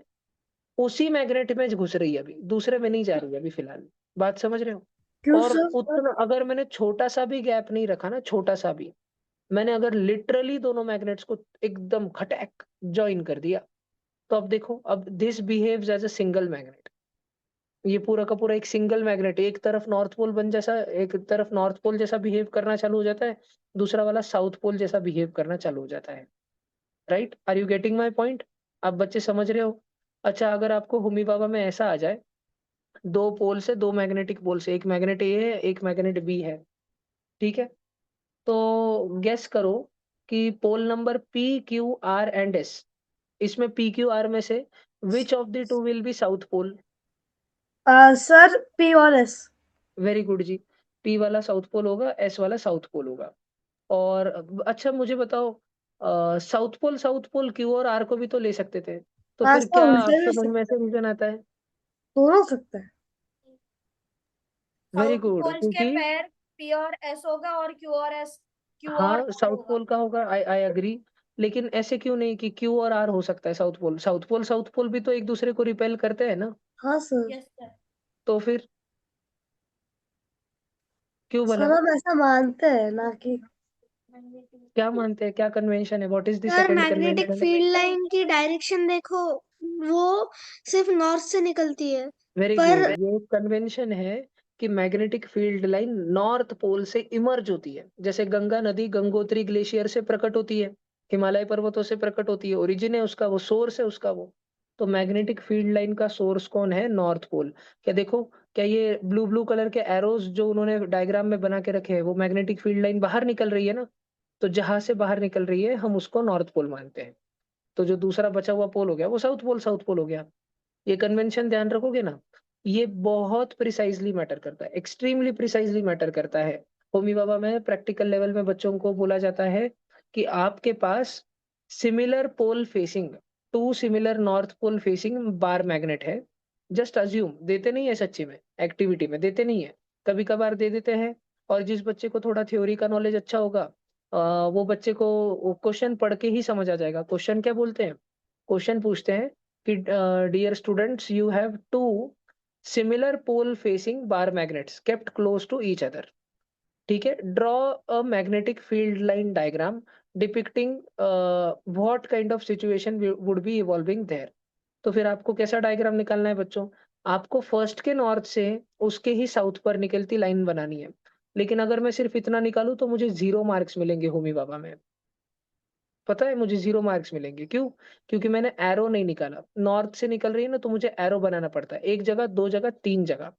उसी मैग्नेट में घुस रही है अभी, दूसरे में नहीं जा रही है अभी फिलहाल। बात समझ रहे हो? क्यों और सर? उतना अगर मैंने छोटा सा भी गैप नहीं रखा ना, छोटा सा भी, मैंने अगर लिटरली दोनों मैग्नेट्स को एकदम खटैक जॉइन कर दिया, तो अब देखो, अब this behaves as a single magnet. ये पूरा का पूरा एक सिंगल मैग्नेट, एक तरफ नॉर्थ पोल बन जैसा, एक तरफ नॉर्थ पोल जैसा बिहेव करना चालू हो जाता है, दूसरा वाला साउथ पोल जैसा बिहेव करना चालू हो जाता है। Right? Are you getting my point? आप बच्चे समझ रहे हो? अच्छा, अगर आपको होमी बाबा में ऐसा आ जाए, दो पोल से, दो मैग्नेटिक पोल से, एक मैग्नेट ए है, एक मैग्नेट बी है, ठीक है? तो गेस करो कि pole number P Q R and S, इसमें पी क्यू आर में से which of the two will be south pole? Sir P और एस। वेरी गुड जी। पी वाला साउथ पोल होगा, एस वाला साउथ पोल होगा। और अच्छा मुझे बताओ, साउथ पोल क्यू और आर को भी तो ले सकते थे, तो हाँ फिर सर, क्या उल्टे भी आपके हो मन में सकता ऐसे है। रीजन आता है? दोनों हो सकता है। वेरी साउथ गुड, पोल्स के क्योंकि पैर पी और एस होगा और क्यू और हाँ, आर साउथ होगा। पोल का होगा, आई आई एग्री। लेकिन ऐसे क्यों नहीं कि क्यू और आर हो सकता है साउथ पोल भी तो एक दूसरे को रिपेल करते हैं ना? हाँ सर। Yes sir. तो फिर क्यों सर भला? हम ऐसा मानते हैं ना कि क्या मानते हैं, क्या कन्वेंशन है, what is the sir second magnetic convention? Field line की डायरेक्शन देखो, वो सिर्फ नॉर्थ से निकलती है। वेरी पर गुड, ये कन्वेंशन है कि magnetic field line north pole से इमर्ज होती है, जैसे गंगा नदी गंगोत्री ग्लेशियर से प्रकट होती है, हिमालय पर्वतों से प्रकट होती है, ओरिजिन है उसका, वो सोर्स है उसका वो। तो मैग्नेटिक फील्ड लाइन का सोर्स कौन है? North pole. क्या देखो, क्या ये ब्लू ब्लू कलर के एरोज जो उन्होंने डायग्राम में बना के रखे हैं, वो मैग्नेटिक फील्ड लाइन बाहर निकल रही है ना? तो जहां से बाहर निकल रही है हम उसको नॉर्थ पोल मानते हैं। तो जो दूसरा बचा हुआ पोल हो गया वो साउथ पोल हो गया। ये कन्वेंशन ध्यान रखोगे ना, ये बहुत प्रिसाइजली मैटर करता है, एक्सट्रीमली प्रिसाइजली मैटर करता है। होमी बाबा में प्रैक्टिकल लेवल में बच्चों को बोला जाता है कि आपके पास similar pole facing, two similar north pole facing bar magnet है। जस्ट अज्यूम, देते नहीं है सच्ची में, एक्टिविटी में देते नहीं है, कभी कभार दे देते हैं। और जिस बच्चे को थोड़ा थ्योरी का नॉलेज अच्छा होगा, वो बच्चे को क्वेश्चन पढ़ के ही समझ आ जाएगा। क्वेश्चन क्या बोलते हैं? क्वेश्चन पूछते हैं कि dear students, you have two similar pole facing bar magnets kept close to each other, ठीक है? Draw a magnetic field line diagram depicting what kind of situation would be evolving there. तो फिर आपको कैसा diagram निकालना है बच्चों? आपको फर्स्ट के नॉर्थ से उसके ही साउथ पर निकलती लाइन बनानी है। लेकिन अगर मैं सिर्फ इतना निकालूं तो मुझे 0 मार्क्स मिलेंगे होमी बाबा में। पता है मुझे 0 मार्क्स मिलेंगे, क्यों? क्योंकि मैंने एरो नहीं निकाला। नॉर्थ से निकल रही है ना, तो मुझे एरो बनाना पड़ता है, एक जगह, दो जगह, तीन जगह।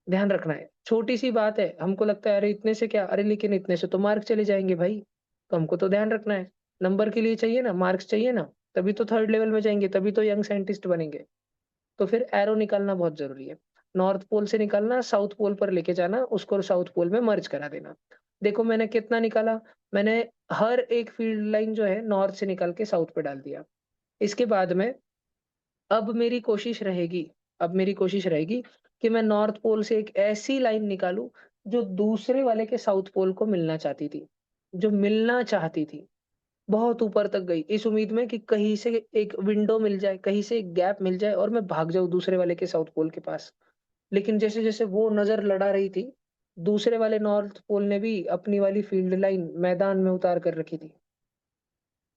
ध्यान रखना है, छोटी सी बात है, हमको लगता है अरे इतने से क्या, अरे लेकिन इतने से तो मार्क्स चले जाएंगे भाई। तो हमको तो ध्यान रखना है, नंबर के लिए चाहिए ना, मार्क्स चाहिए ना, तभी तो थर्ड लेवल में जाएंगे, तभी तो यंग साइंटिस्ट बनेंगे। तो फिर एरो निकालना बहुत जरूरी है। नॉर्थ पोल से निकालना, साउथ पोल पर लेके जाना, उसको साउथ पोल में मर्ज करा देना। देखो मैंने कितना निकाला, मैंने हर एक फील्ड लाइन जो है नॉर्थ से निकाल के साउथ पे डाल दिया। इसके बाद में अब मेरी कोशिश रहेगी, अब मेरी कोशिश रहेगी कि मैं नॉर्थ पोल से एक ऐसी लाइन निकालूं जो दूसरे वाले के साउथ पोल को मिलना चाहती थी, जो मिलना चाहती थी, बहुत ऊपर तक गई, इस उम्मीद में कि कहीं से एक विंडो मिल जाए, कहीं से एक गैप मिल जाए और मैं भाग जाऊं दूसरे वाले के साउथ पोल के पास। लेकिन जैसे जैसे वो नजर लड़ा रही थी, दूसरे वाले नॉर्थ पोल ने भी अपनी वाली फील्ड लाइन मैदान में उतार कर रखी थी।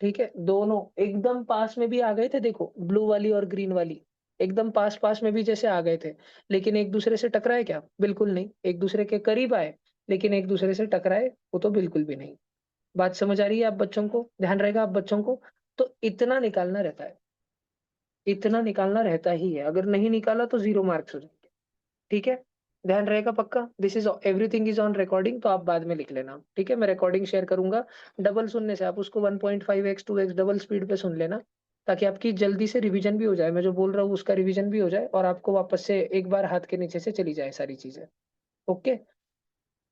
ठीक है, दोनों एकदम पास में भी आ गए थे, देखो ब्लू वाली और ग्रीन वाली एकदम पास पास में भी जैसे आ गए थे, लेकिन एक दूसरे से टकराए क्या? बिल्कुल नहीं। एक दूसरे के करीब आए, लेकिन एक दूसरे से टकराए वो तो बिल्कुल भी नहीं। बात समझ आ रही है आप बच्चों को? ध्यान रहेगा आप बच्चों को? तो इतना निकालना रहता है, इतना निकालना रहता ही है, अगर नहीं निकाला तो 0 मार्क्स हो जाएंगे। ठीक है, ध्यान रहेगा पक्का। This is everything is on recording, तो आप बाद में लिख लेना। ठीक है, मैं रिकॉर्डिंग शेयर करूंगा। डबल सुनने से आप उसको 1.5x 2x डबल स्पीड पे सुन लेना, ताकि आपकी जल्दी से रिवीजन भी हो जाए, मैं जो बोल रहा हूँ उसका रिवीजन भी हो जाए, और आपको वापस से एक बार हाथ के नीचे से चली जाए सारी चीजें। ओके।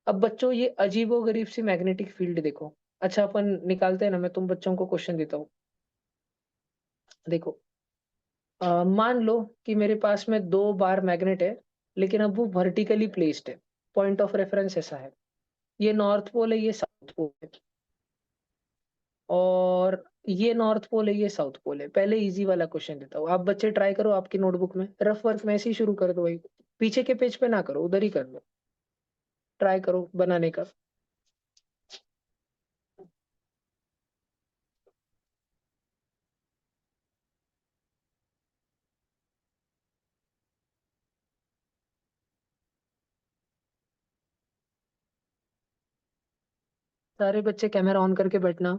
अब बच्चों ये अजीबो गरीब सी मैग्नेटिक फील्ड देखो। अच्छा अपन निकालते हैं ना, मैं तुम बच्चों को क्वेश्चन देता हूँ। देखो, मान लो कि मेरे पास में 2 बार मैग्नेट है, लेकिन अब वो वर्टिकली प्लेस्ड है। पॉइंट ऑफ रेफरेंस ऐसा है, ये नॉर्थ पोल है, ये साउथ पोल है, और ये नॉर्थ पोल है, ये साउथ पोल है। पहले इजी वाला क्वेश्चन देता हूँ, आप बच्चे ट्राई करो आपकी नोटबुक में, रफ वर्क में ऐसे ही शुरू कर दो भाई, पीछे के पेज पे ना करो, उधर ही कर दो, ट्राई करो बनाने का। सारे बच्चे कैमरा ऑन करके बैठना।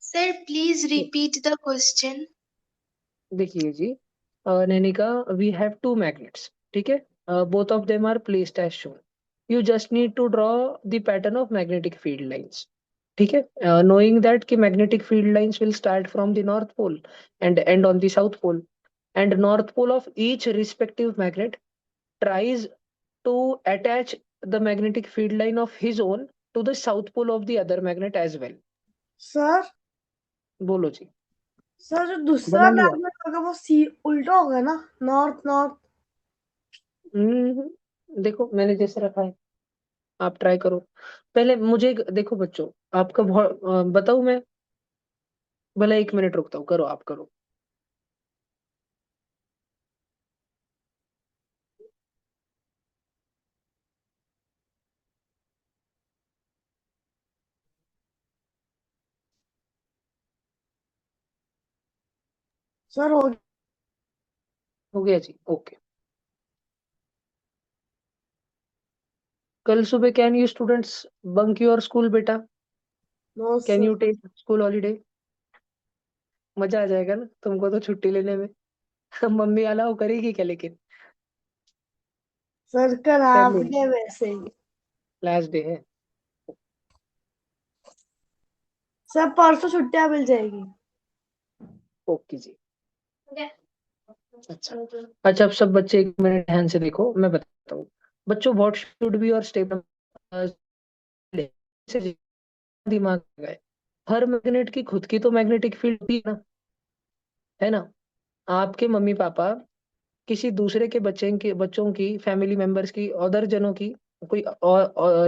Sir, please repeat the question. देखिए जी, नैनिका, वी हैव 2 मैग्नेट्स, ठीक है, both of them are placed as shown. You just need to draw the pattern of magnetic field lines. ठीक है, knowing that कि magnetic field lines will start from the north pole and end on the south pole, and north pole of each respective magnet tries to attach the magnetic field line of his own to the south pole of the other magnet as well. Sir बोलो जी। Sir जो दूसरा बना लिया? Magnet होगा वो सी उल्टा होगा ना, नॉर्थ नॉर्थ। देखो मैंने जैसे रखा है, आप ट्राई करो। पहले मुझे देखो बच्चों, आपका बताऊं मैं, भला 1 मिनट रुकता हूँ, करो आप करो। सर हो हो गया जी, ओके। कल सुबह can you students bunk your school बेटा? No can sir. You take school holiday? मजा आ जाएगा ना तुमको तो छुट्टी लेने में। मम्मी अलाउ करेगी क्या लेकिन? सर कल कर हाफ लेगी, डे वैसे ही। लास्ट डे है। सर परसों छुट्टियां मिल जाएगी। ओके जी। अच्छा, अच्छा अब सब बच्चे 1 मिनट ध्यान से देखो, मैं बताता हूँ। बच्चों व्हाट शुड बी और स्टेप से दिमाग लगाए। हर मैग्नेट की खुद की तो मैग्नेटिक फील्ड होती है ना, है ना? आपके मम्मी पापा किसी दूसरे के बच्चों की, फैमिली मेंबर्स की, अदर जनों की, कोई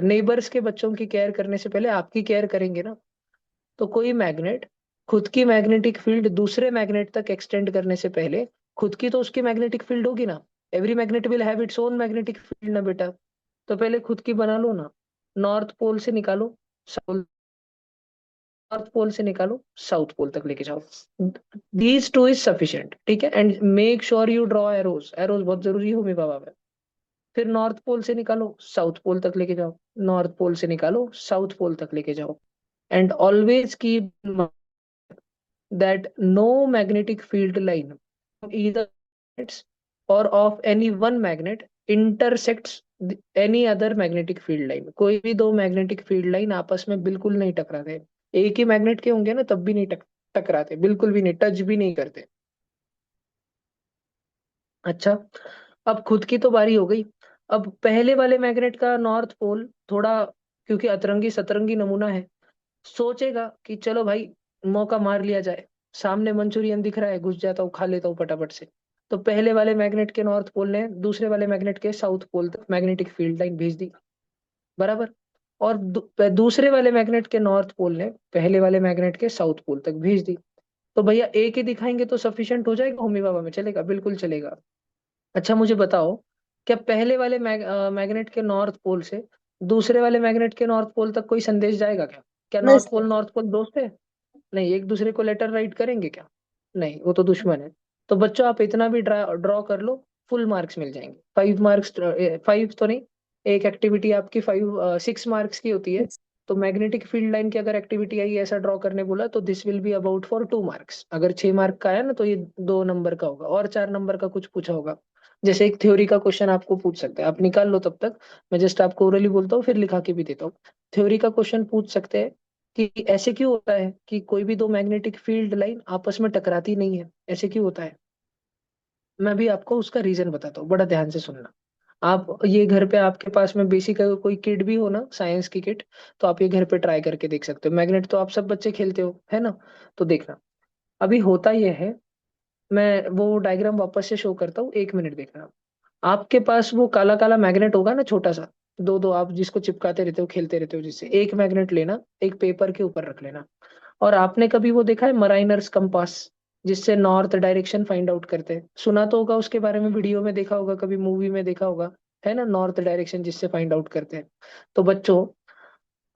नेबर्स के बच्चों की केयर करने से पहले आपकी केयर करेंगे ना। तो कोई मैग्नेट खुद की मैग्नेटिक फील्ड दूसरे मैग्नेट तक एक्सटेंड करने से पहले खुद की तो उसकी मैग्नेटिक फील्ड होगी ना। Every magnet will have its own magnetic field ना बेटा। तो पहले खुद की बना लो ना, नॉर्थ पोल से निकालो, नॉर्थ पोल से निकालो, साउथ पोल तक लेके जाओ। दीज टू इज सफिशिएंट, ठीक है, and make sure you draw arrows, arrows बहुत जरूरी है मेरे बाबा में। फिर नॉर्थ पोल से निकालो, साउथ पोल तक लेके जाओ, नॉर्थ पोल से निकालो, साउथ पोल तक लेके जाओ, and always keep that no magnetic field line from either magnets or of any one magnet intersects any other magnetic field line। कोई भी 2 मैग्नेटिक फील्ड लाइन आपस में बिल्कुल नहीं टकराते। एक ही मैग्नेट के होंगे ना तब भी नहीं टकराते, बिल्कुल भी नहीं, टच भी नहीं करते। अच्छा, अब खुद की तो बारी हो गई। अब पहले वाले मैग्नेट का नॉर्थ पोल थोड़ा, क्योंकि अतरंगी सतरंगी नमूना है, सोचेगा कि चलो भाई मौका मार लिया जाए, सामने मंचूरियन दिख रहा है, घुस जाता हूँ, खा लेता हूँ फटाफट से। तो पहले वाले मैग्नेट के नॉर्थ पोल ने दूसरे वाले मैग्नेट के साउथ पोल तक मैग्नेटिक फील्ड लाइन भेज दी, बराबर। और दूसरे वाले मैग्नेट के नॉर्थ पोल ने पहले वाले मैग्नेट के साउथ पोल तक भेज दी। तो भैया एक ही दिखाएंगे तो सफिशिएंट हो जाएगा होमी बाबा में? चलेगा, बिल्कुल चलेगा। अच्छा मुझे बताओ, क्या पहले वाले मैग्नेट के नॉर्थ पोल से दूसरे वाले मैग्नेट के नॉर्थ पोल तक कोई संदेश जाएगा क्या? क्या नहीं सर। नॉर्थ पोल दोस्त है? नहीं, एक दूसरे को लेटर राइट करेंगे क्या? नहीं, वो तो दुश्मन है। तो बच्चों आप इतना भी ड्रॉ कर लो, फुल मार्क्स मिल जाएंगे। 5 मार्क्स, 5 तो नहीं, एक एक्टिविटी आपकी 6 मार्क्स की होती है, तो मैग्नेटिक फील्ड लाइन की अगर एक्टिविटी आई ऐसा ड्रॉ करने बोला तो this will be about for 2 marks. अगर 6 मार्क का है ना तो ये 2 नंबर का होगा, और 4 नंबर का कुछ पूछा होगा। जैसे एक थ्योरी का क्वेश्चन आपको पूछ सकते हैं, आप निकाल लो तब तक, मैं जस्ट आपको ओरली बोलता हूँ फिर लिखा के भी देता हूँ। थ्योरी का क्वेश्चन पूछ सकते हैं कि ऐसे क्यों होता है कि कोई भी दो मैग्नेटिक फील्ड लाइन आपस में टकराती नहीं है, ऐसे क्यों होता है। मैं भी आपको उसका रीजन बताता हूँ, बड़ा ध्यान से सुनना। आप ये घर पे आपके पास में बेसिक कोई किट भी हो ना, साइंस की किट, तो आप ये घर पे ट्राई करके देख सकते हो। मैग्नेट तो आप सब बच्चे खेलते हो है ना, तो देखना। अभी होता यह है, मैं वो डायग्राम वापस से शो करता हूँ, 1 मिनट देखना। आपके पास वो काला काला मैग्नेट होगा ना, छोटा सा, दो दो आप जिसको चिपकाते रहते हो, खेलते रहते हो जिससे, एक मैग्नेट लेना, एक पेपर के ऊपर रख लेना। और आपने कभी वो देखा है मराइनर्स कंपास, जिससे नॉर्थ डायरेक्शन फाइंड आउट करते हैं, सुना तो होगा उसके बारे में, वीडियो में देखा होगा, कभी मूवी में देखा होगा, है ना, नॉर्थ डायरेक्शन जिससे फाइंड आउट करते हैं। तो बच्चों,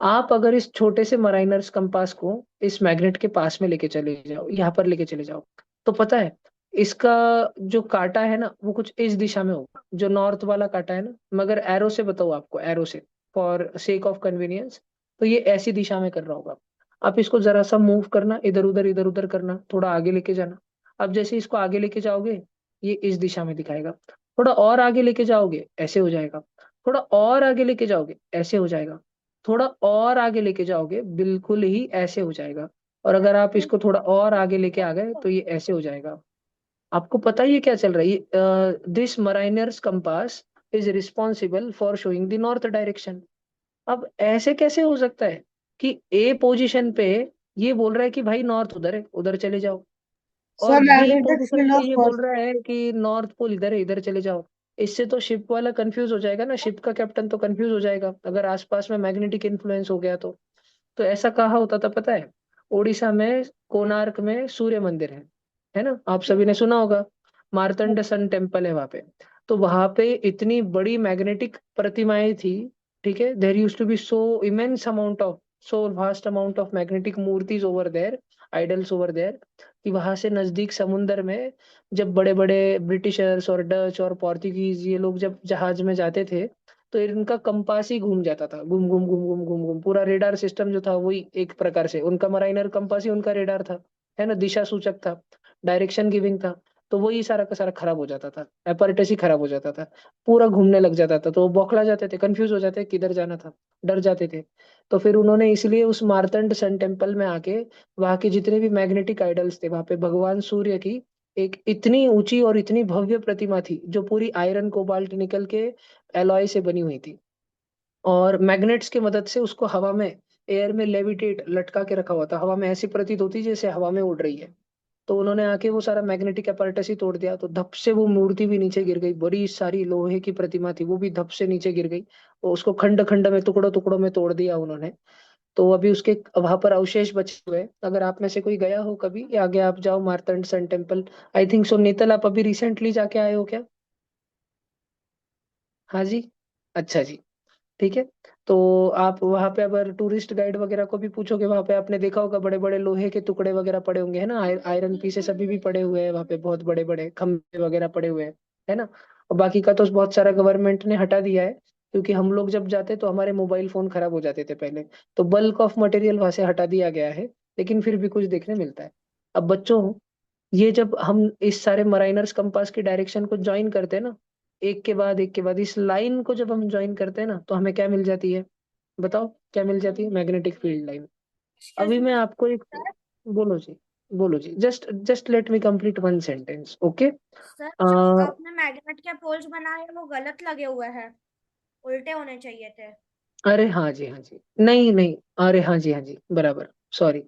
आप अगर इस छोटे से मराइनर्स कंपास को इस मैग्नेट के पास में लेके चले जाओ, यहाँ पर लेके चले जाओ, तो पता है इसका जो कांटा है ना वो कुछ इस दिशा में होगा, जो नॉर्थ वाला कांटा है ना, मगर एरो से बताओ आपको, एरो से, फॉर सेक ऑफ कन्वीनियंस, तो ये ऐसी दिशा में कर रहा होगा। आप इसको जरा सा मूव करना, इधर उधर करना, थोड़ा आगे लेके जाना। अब जैसे इसको आगे लेके जाओगे, ये इस दिशा में दिखाएगा। थोड़ा और आगे लेके जाओगे ऐसे हो जाएगा, थोड़ा और आगे लेके जाओगे ऐसे हो जाएगा, थोड़ा और आगे लेके जाओगे बिल्कुल ही ऐसे हो जाएगा, और अगर आप इसको थोड़ा और आगे लेके आ गए तो ये ऐसे हो जाएगा। आपको पता ही है क्या चल रहा है, ये this mariners compass is responsible for showing the north direction. अब ऐसे कैसे हो सकता है कि ए पोजीशन पे ये बोल रहा है कि भाई नॉर्थ उधर है, उधर चले जाओ, और sir be magnetic position field पे ऑफ ये कोर्स। बोल रहा है कि नॉर्थ पोल इधर है, इधर चले जाओ। इससे तो शिप वाला कंफ्यूज हो जाएगा ना, शिप का कैप्टन तो कंफ्यूज हो जाएगा अगर आसपास में मैग्नेटिक इन्फ्लुएंस हो गया तो ऐसा कहा होता था पता है, उड़ीसा में कोणार्क में सूर्य मंदिर है ना, आप सभी ने सुना होगा, मार्तंड सन टेम्पल है वहां पे। तो वहां पे इतनी बड़ी मैग्नेटिक प्रतिमाएं थी, ठीक है, there used to be so immense amount of, so vast amount of magnetic मूर्तिज over there, idols over there, कि वहां से नजदीक समुंदर में जब बड़े बड़े ब्रिटिशर्स और डच और पोर्तुगीज ये लोग जब जहाज में जाते थे, तो इनका कंपास ही घूम जाता था, घूम घूम घूम घूम घूम घूम, पूरा रेडार सिस्टम जो था वही एक प्रकार से उनका मराइनर कंपास ही उनका रेडार था, है ना, दिशा सूचक था, डायरेक्शन गिविंग था। तो वही सारा का सारा खराब हो जाता था, apparatus ही खराब हो जाता था, पूरा घूमने लग जाता था, तो वो बौखला जाते थे, कंफ्यूज हो जाते किधर जाना था, डर जाते थे। तो फिर उन्होंने इसलिए उस मार्तंड सन टेम्पल में आके वहां के जितने भी मैग्नेटिक आइडल्स थे वहां पे भगवान सूर्य की एक इतनी ऊंची और इतनी भव्य प्रतिमा थी, जो पूरी आयरन कोबाल्ट निकल के एलॉय से बनी हुई थी, और मैग्नेट्स की मदद से उसको हवा में, एयर में लेविटेट लटका के रखा हुआ था, हवा में ऐसी प्रतीत होती जैसे हवा में उड़ रही है। तो उन्होंने आके वो सारा मैग्नेटिक apparatus ही तोड़ दिया, तो धप से वो मूर्ति भी नीचे गिर गई, बड़ी सारी लोहे की प्रतिमा थी वो भी धप से नीचे गिर गई, और उसको खंड खंड में, टुकड़ों टुकड़ों में तोड़ दिया उन्होंने। तो अभी उसके वहां पर अवशेष बचे हुए हैं। अगर आप में से कोई गया हो कभी, या आगे आप जाओ Martand sun temple, I think so नीतल, आप अभी रिसेंटली जाके आए हो क्या। हाँ जी, अच्छा जी, ठीक है। तो आप वहां पे अगर टूरिस्ट गाइड वगैरह को भी पूछोगे, वहां पे आपने देखा होगा बड़े बड़े लोहे के टुकड़े वगैरह पड़े होंगे, है ना, आयरन पीसेस अभी भी पड़े हुए हैं वहां पे, बहुत बड़े बड़े खंभे वगैरह पड़े हुए हैं, है ना। और बाकी का तो बहुत सारा गवर्नमेंट ने हटा दिया है, क्योंकि हम लोग जब जाते तो हमारे मोबाइल फोन खराब हो जाते थे पहले, तो बल्क ऑफ मटेरियल वहां से हटा दिया गया है, लेकिन फिर भी कुछ देखने मिलता है। अब बच्चों, ये जब हम इस सारे मराइनर्स कंपास की डायरेक्शन को ज्वाइन करते हैं ना, एक के बाद इस लाइन को जब हम ज्वाइन करते हैं ना, तो हमें क्या मिल जाती है, बताओ क्या मिल जाती है, मैग्नेटिक फील्ड लाइन। एक्सक्यूज अभी मैं मी आपको एक, सर। बोलो जी, बोलो जी, just just let me complete one sentence, okay. Sir जो आपने मैग्नेट के पोल्स बनाए हैं वो गलत लगे हुए हैं, उल्टे होने चाहिए थे। अरे हाँ जी, हाँ जी, नहीं नहीं, अरे हाँ जी, हाँ जी, बराबर, सॉरी,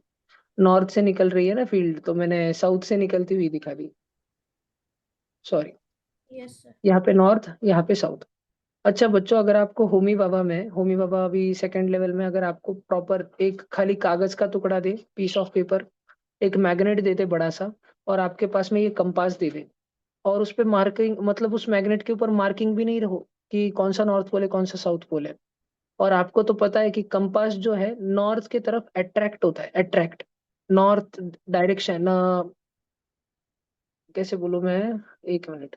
नॉर्थ से निकल रही है ना फील्ड, तो मैंने साउथ से निकलती हुई दिखा दी, सॉरी। Yes sir. यहाँ पे नॉर्थ, यहाँ पे साउथ। अच्छा बच्चों, अगर आपको होमी बाबा में, होमी बाबा अभी सेकंड लेवल में, अगर आपको प्रॉपर एक खाली कागज का टुकड़ा दे, पीस ऑफ पेपर, एक मैग्नेट दे दे बड़ा सा, और आपके पास में ये कंपास दे दे, और उस पे मार्किंग, मतलब उस मैग्नेट के ऊपर मार्किंग भी नहीं रहो कि कौन सा नॉर्थ पोल है कौन सा साउथ पोल है, और आपको तो पता है कि कंपास जो है नॉर्थ की तरफ अट्रैक्ट होता है, अट्रैक्ट, नॉर्थ डायरेक्शन, कैसे बोलूं मैं, 1 मिनट,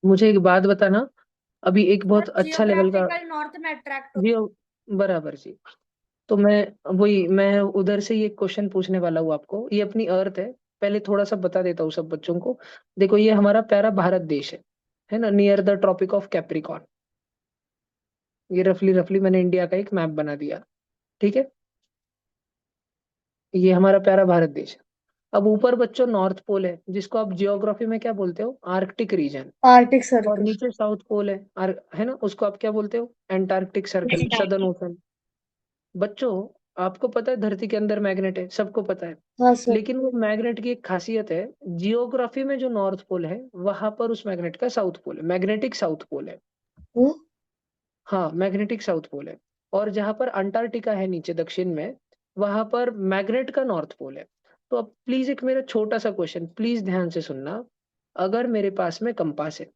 मुझे एक बात बताना, अभी एक बहुत अच्छा लेवल का जियोग्राफिकल नॉर्थ में अट्रैक्ट जी बराबर जी। तो मैं उधर से ये क्वेश्चन पूछने वाला हूँ आपको। ये अपनी अर्थ है, पहले थोड़ा सा बता देता हूँ सब बच्चों को। देखो ये हमारा प्यारा भारत देश है ना, near the tropic of Capricorn. ये रफली रफली मैंने इंडिया का एक मैप बना दिया, ठीक है। ये हमारा प्यारा भारत देश है। अब ऊपर बच्चों नॉर्थ पोल है, जिसको आप जियोग्राफी में क्या बोलते हो, आर्कटिक रीजन। आर्टिक और सर्कल। नीचे साउथ पोल है ना, उसको आप क्या बोलते हो, एंटार्क्टिक सर्कल, सदर्न ओशन। बच्चों आपको पता है धरती के अंदर मैग्नेट है, सबको पता है। हाँ सर। लेकिन वो मैग्नेट की एक खासियत है, जियोग्राफी में जो नॉर्थ पोल है वहां पर उस मैग्नेट का साउथ पोल है, मैग्नेटिक साउथ पोल है। हम्म, हाँ मैग्नेटिक साउथ पोल है। और जहां पर अंटार्कटिका है नीचे दक्षिण में, वहां पर मैग्नेट का नॉर्थ पोल है। तो अब प्लीज एक मेरा छोटा सा क्वेश्चन, प्लीज ध्यान से सुनना। अगर मेरे पास में कंपास है,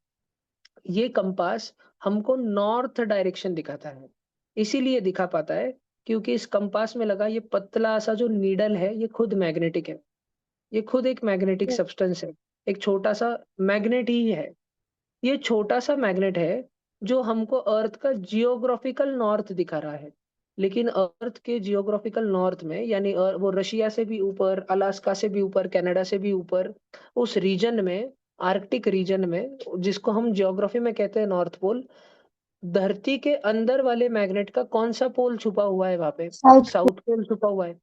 ये कंपास हमको नॉर्थ डायरेक्शन दिखाता है। इसीलिए दिखा पाता है क्योंकि इस कंपास में लगा ये पतला सा जो नीडल है, ये खुद मैग्नेटिक है। ये खुद एक मैग्नेटिक सब्सटेंस है, एक छोटा सा मैग्नेट ही है। ये छोटा सा मैग्नेट है जो हमको अर्थ का जियोग्राफिकल नॉर्थ दिखा रहा है। लेकिन अर्थ के जियोग्राफिकल नॉर्थ में, यानी वो रशिया से भी ऊपर, अलास्का से भी ऊपर, कनाडा से भी ऊपर, उस रीजन में, आर्कटिक रीजन में, जिसको हम जियोग्राफी में कहते हैं नॉर्थ पोल, धरती के अंदर वाले मैग्नेट का कौन सा पोल छुपा हुआ है वहां पे, साउथ साउथ पोल छुपा हुआ है।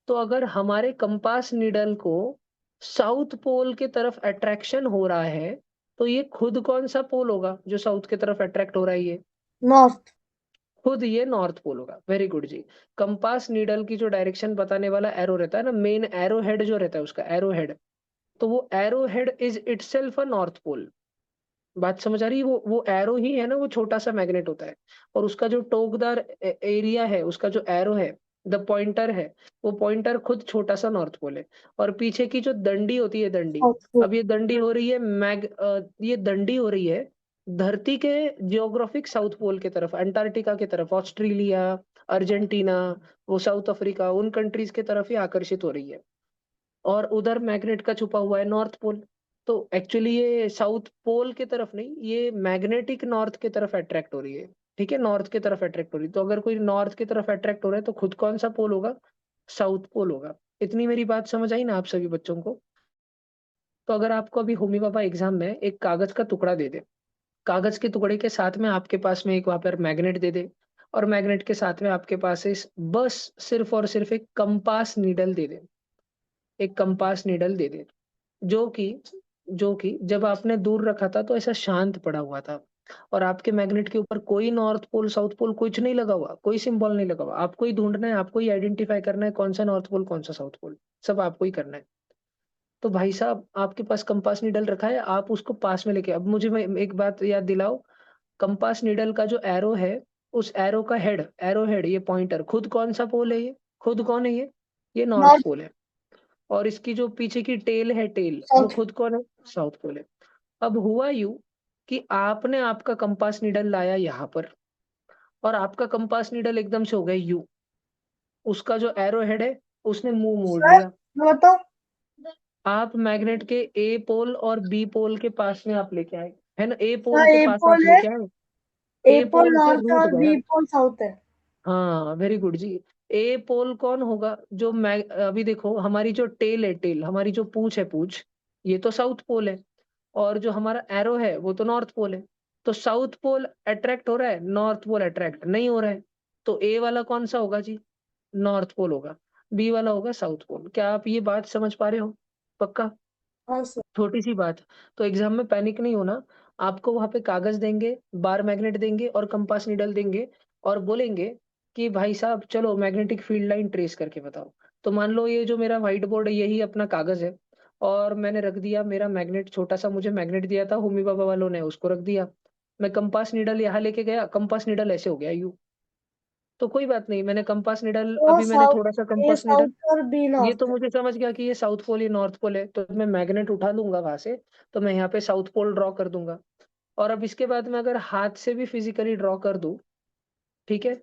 तो अगर हमारे कंपास नीडल को साउथ पोल के तरफ अट्रैक्शन हो रहा है, तो ये खुद कौन सा पोल होगा जो साउथ की तरफ अट्रैक्ट हो रहा है, ये नॉर्थ। खुद ये नॉर्थ पोल होगा। वेरी गुड जी। कंपास नीडल की जो डायरेक्शन बताने वाला एरो रहता है ना, मेन एरो हेड जो रहता है उसका एरो हेड, तो वो arrow head is itself a north pole. बात समझ आ रही है? वो एरो ही है ना, वो छोटा सा मैग्नेट होता है। और उसका जो टोकदार एरिया है, उसका जो एरो है, द पॉइंटर है, वो पॉइंटर खुद छोटा सा नॉर्थ पोल है। और पीछे की जो दंडी होती है, दंडी, साउथ पोल। अब ये दंडी हो रही है ये दंडी हो रही है धरती के जियोग्राफिक साउथ पोल की तरफ, अंटार्कटिका की तरफ, ऑस्ट्रेलिया, अर्जेंटीना, वो साउथ अफ्रीका, उन कंट्रीज की तरफ ही आकर्षित हो रही है। और उधर मैग्नेट का छुपा हुआ है नॉर्थ पोल। तो एक्चुअली ये साउथ पोल की तरफ नहीं, ये मैग्नेटिक नॉर्थ की तरफ अट्रैक्ट हो रही है। ठीक है, नॉर्थ की तरफ अट्रैक्ट हो रही है। तो अगर कोई नॉर्थ की तरफ अट्रैक्ट हो रहा है तो खुद कौन सा पोल होगा, साउथ पोल होगा। इतनी मेरी बात समझ आई ना आप सभी बच्चों को? तो अगर आपको अभी होमी बाबा एग्जाम में एक कागज का टुकड़ा दे दे, कागज के टुकड़े के साथ में आपके पास में एक वहां पर मैग्नेट दे दे, और मैग्नेट के साथ में आपके पास बस सिर्फ और सिर्फ एक कंपास नीडल दे दे, एक कंपास नीडल दे दे, जो कि जो कि जब आपने दूर रखा था तो ऐसा शांत पड़ा हुआ था। और आपके मैग्नेट के ऊपर कोई नॉर्थ पोल साउथ पोल कुछ नहीं लगा हुआ, कोई सिंबल नहीं लगा हुआ। आपको ही ढूंढना है, आपको ही आइडेंटिफाई करना है कौन सा नॉर्थ पोल कौन सा साउथ पोल, सब आपको ही करना है। तो भाई साहब आपके पास कंपास निडल रखा है, आप उसको पास में लेके, अब मुझे एक बात याद दिलाओ, कंपास निडल का जो एरो है, उस एरो का हेड, एरो हेड, ये पॉइंटर खुद कौन सा पोल है, ये खुद कौन है, ये नॉर्थ नॉर्थ। पोल है। और इसकी जो पीछे की टेल है, टेल, वो साउथ। खुद कौन है, साउथ पोल है। अब हुआ यूं कि आपने आपका कंपास नीडल लाया यहाँ पर, और आपका कंपास नीडल एकदम से हो गया यू, उसका जो एरो हेड है उसने मुंह मोड़ सर लिया। मैं बताऊं। आप मैग्नेट के ए पोल और बी पोल के पास में आप लेके आए, है ना, ए पोल सर के ए पास आप पोल है। लेके आए, ए ए पोल पोल से नॉर्थ है रूट और गया। बी पोल साउथ है। हाँ वेरी गुड जी। ए पोल कौन होगा, जो अभी देखो हमारी जो टेल है, टेल हमारी जो पूंछ है, पूंछ, ये तो साउथ पोल है। और जो हमारा एरो है वो तो नॉर्थ पोल है। तो साउथ पोल अट्रैक्ट हो रहा है, नॉर्थ पोल अट्रैक्ट नहीं हो रहा है। तो ए वाला कौन सा होगा जी, नॉर्थ पोल होगा। बी वाला होगा साउथ पोल। क्या आप ये बात समझ पा रहे हो? पक्का? हाँ सर। छोटी सी बात। तो एग्जाम में पैनिक नहीं होना। आपको वहां पे कागज देंगे, बार मैग्नेट देंगे और कंपास निडल देंगे, और बोलेंगे कि भाई साहब चलो मैग्नेटिक फील्ड लाइन ट्रेस करके बताओ। तो मान लो ये जो मेरा व्हाइट बोर्ड है यही अपना कागज है, और मैंने रख दिया मेरा मैग्नेट, छोटा सा मुझे मैग्नेट दिया था होमी बाबा वालों ने, उसको रख दिया। मैं कंपास निडल यहाँ लेके गया, कंपास निडल ऐसे हो गया यू। तो कोई बात नहीं, मैंने कंपास निडल, तो अभी मैंने साउथ। थोड़ा सा ए कंपास निडल, साउथ और बी ये नॉर्थ तो है। मुझे समझ गया कि ये साउथ पोल ये नॉर्थ पोल है, तो मैं मैग्नेट उठा लूंगा वहां से, तो मैं यहाँ पे साउथ पोल ड्रॉ कर दूंगा। और अब इसके बाद में अगर हाथ से भी फिजिकली ड्रॉ कर दूं, ठीक है,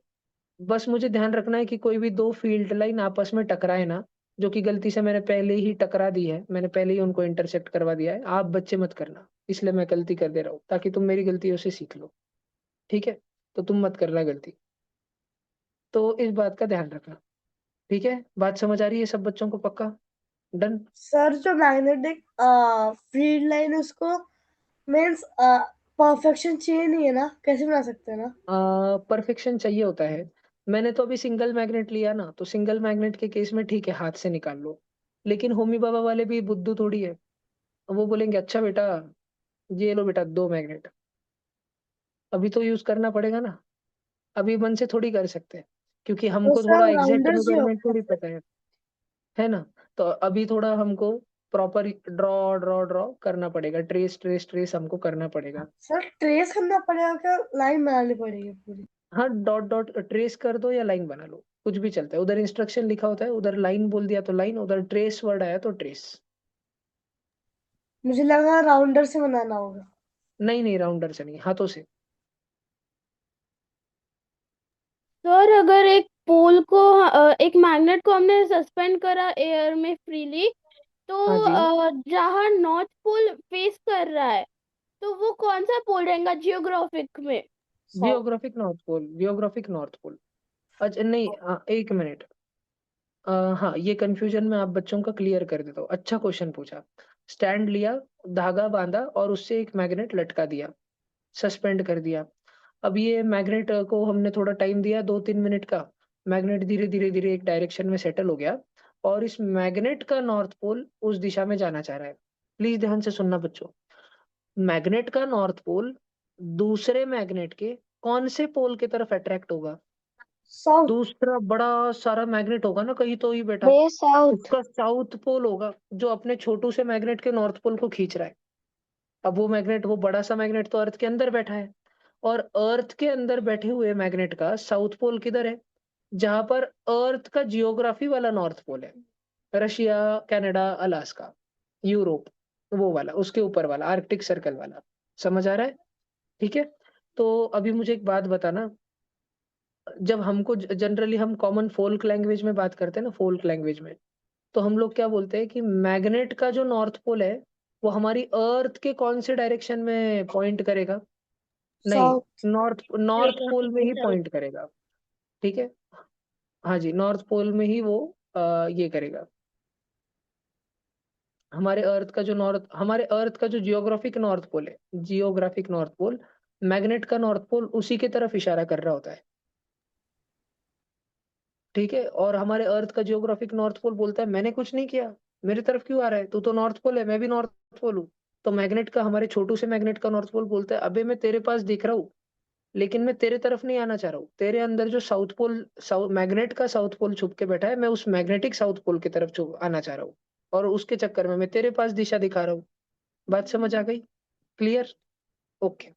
बस मुझे ध्यान रखना है कि कोई भी दो फील्ड लाइन आपस में टकराए ना, जो कि गलती से मैंने पहले ही टकरा दी है, मैंने पहले ही उनको इंटरसेक्ट करवा दिया है। आप बच्चे मत करना, इसलिए मैं गलती कर दे रहा हूँ ताकि तुम मेरी गलतियों से सीख लो। ठीक है, तो तुम मत करना गलती। तो इस बात का ध्यान रखना, ठीक है? बात समझ आ रही है सब बच्चों को? पक्का? डन? सर जो मैग्नेटिक फील्ड लाइन उसको मीन्स परफेक्शन चाहिए नहीं है ना, कैसे बना सकते हैं ना? परफेक्शन चाहिए होता है। मैंने तो अभी सिंगल मैग्नेट लिया ना, तो सिंगल मैग्नेट के केस में ठीक है, हाथ से निकाल लो। लेकिन होमी बाबा वाले भी बुद्धू थोड़ी है, वो बोलेंगे अच्छा बेटा ये लो बेटा 2 मैग्नेट। अभी तो यूज करना पड़ेगा ना, अभी मन से थोड़ी कर सकते हैं, क्योंकि तो हमको थोड़ा सर एग्जैक्ट राउंडर्स ही मेजरमेंट होगा थोड़ी फिर। पता है ना? तो अभी थोड़ा हमको प्रॉपर ड्रॉ ड्रॉ ड्रॉ करना पड़ेगा, ट्रेस ट्रेस ट्रेस हमको करना पड़ेगा। सर ट्रेस करना पड़ेगा क्या, लाइन बनानी पड़ेगी पूरी? हाँ, डॉट डॉट ट्रेस कर दो या लाइन बना लो, कुछ भी चलता है। उधर इंस्ट्रक्शन लिखा होता है, उधर लाइन बोल दिया तो लाइन, उधर ट्रेस वर्ड आया तो ट्रेस। मुझे लगा राउंडर से बनाना होगा। नहीं नहीं, राउंडर से नहीं, हाथों से। सर अगर एक पोल को एक मैग्नेट को हमने सस्पेंड करा एयर में फ्रीली, तो हाँ जी, जहाँ नॉर्थ पोल फेस कर रहा है, तो वो कौन सा पोल रहेगा जियोग्राफिक में? South. Geographic north pole, geographic north pole. अच्छा नहीं, 1 मिनट। हाँ, ये कंफ्यूजन मैं आप बच्चों का क्लियर कर देता हूँ। अच्छा क्वेश्चन पूछा। स्टैंड लिया, धागा बांधा और उससे एक मैग्नेट लटका दिया, सस्पेंड कर दिया। अब ये मैग्नेट को हमने थोड़ा टाइम दिया, 2-3 मिनट का। मैग्नेट धीरे धीरे धीरे एक डायरेक्शन में सेटल हो गया, और इस मैग्नेट का नॉर्थ पोल उस दिशा में जाना चाह रहा है। प्लीज ध्यान से सुनना बच्चों। मैग्नेट का नॉर्थ पोल दूसरे मैग्नेट के कौन से पोल की तरफ अट्रैक्ट होगा? साउथ। दूसरा बड़ा सारा मैग्नेट होगा ना कहीं तो ही बेटा, बे साउथ। उसका साउथ पोल होगा, जो अपने छोटू से मैग्नेट के नॉर्थ पोल को खींच रहा है। अब वो मैग्नेट, वो बड़ा सा मैग्नेट तो अर्थ के अंदर बैठा है, और अर्थ के अंदर बैठे हुए मैग्नेट का साउथ पोल किधर है? जहां पर अर्थ का जियोग्राफी वाला नॉर्थ पोल है, रशिया, कनाडा, अलास्का, यूरोप, वो वाला, उसके ऊपर वाला आर्कटिक सर्कल वाला। समझ आ रहा है? ठीक है। तो अभी मुझे एक बात बताना, जब हमको जनरली हम कॉमन फोल्क लैंग्वेज में बात करते हैं ना, फोल्क लैंग्वेज में, तो हम लोग क्या बोलते हैं कि मैग्नेट का जो नॉर्थ पोल है वो हमारी अर्थ के कौन से डायरेक्शन में पॉइंट करेगा? नहीं, साउथ। नॉर्थ नॉर्थ पोल में ही पॉइंट करेगा। ठीक है, हाँ जी, नॉर्थ पोल में ही वो ये करेगा। हमारे अर्थ का जो जियोग्राफिक नॉर्थ पोल है, जियोग्राफिक नॉर्थ पोल, मैग्नेट का नॉर्थ पोल उसी की तरफ इशारा कर रहा होता है। ठीक है, और हमारे अर्थ का जियोग्राफिक नॉर्थ पोल बोलता है मैंने कुछ नहीं किया, मेरे तरफ क्यों आ रहा है, तू तो नॉर्थ पोल है, मैं भी नॉर्थ पोल हूँ। तो मैग्नेट का, हमारे छोटू से मैग्नेट का नॉर्थ पोल बोलता है अबे मैं तेरे पास दिख रहा हूँ, लेकिन मैं तेरे तरफ नहीं आना चाह रहा हूँ, तेरे अंदर जो साउथ पोल, मैग्नेट का साउथ पोल छुप के बैठा है, मैं उस मैग्नेटिक साउथ पोल की तरफ आना चाह रहा हूँ, और उसके चक्कर में मैं तेरे पास दिशा दिखा रहा हूँ। बात समझ आ गई? क्लियर? ओके।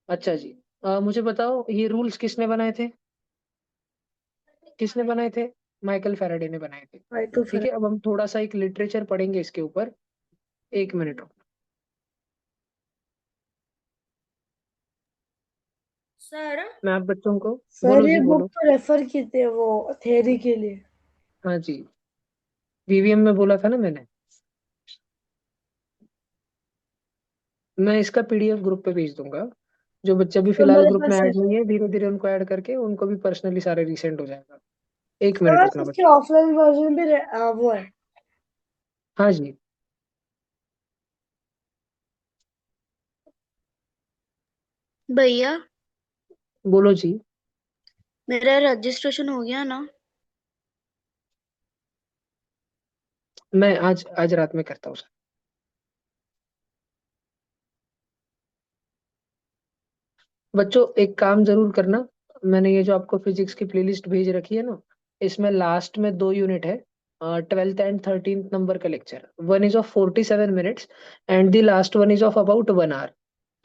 अच्छा जी, मुझे बताओ ये रूल्स किसने बनाए थे? किसने बनाए थे? माइकल फैराडे ने बनाए थे। राइट टू ठीक फिर। है, अब हम थोड़ा सा एक लिटरेचर पढ़ेंगे इसके ऊपर। 1 मिनट रुको। सर मैं आप बच्चों को, सर बोलो ये जी बुक बोलो। तो रेफर की थे वो थ्योरी के लिए। हाँ जी, वीवीएम में बोला था ना मैंने। मैं इसका पीडीएफ ग्रुप पे भेज दूंगा। जो बच्चे भी तो फिलहाल मेरे ग्रुप में पास है। ऐड नहीं है, धीरे धीरे उनको ऐड करके उनको भी पर्सनली सारे रिसेंड हो जाएगा। 1 मिनट सर रुकना इसके बच्चों। ऑफलाइन वर्जन भी वो है। हाँ जी, भैया बोलो जी। मेरा रजिस्ट्रेशन हो गया ना? मैं आज आज रात में करता हूँ। बच्चों एक काम जरूर करना, मैंने ये जो आपको फिजिक्स की प्लेलिस्ट भेज रखी है ना, इसमें लास्ट में 2 यूनिट है, 12th एंड 13th नंबर का लेक्चर। One is of 47 minutes and the last one is of about 1 hour.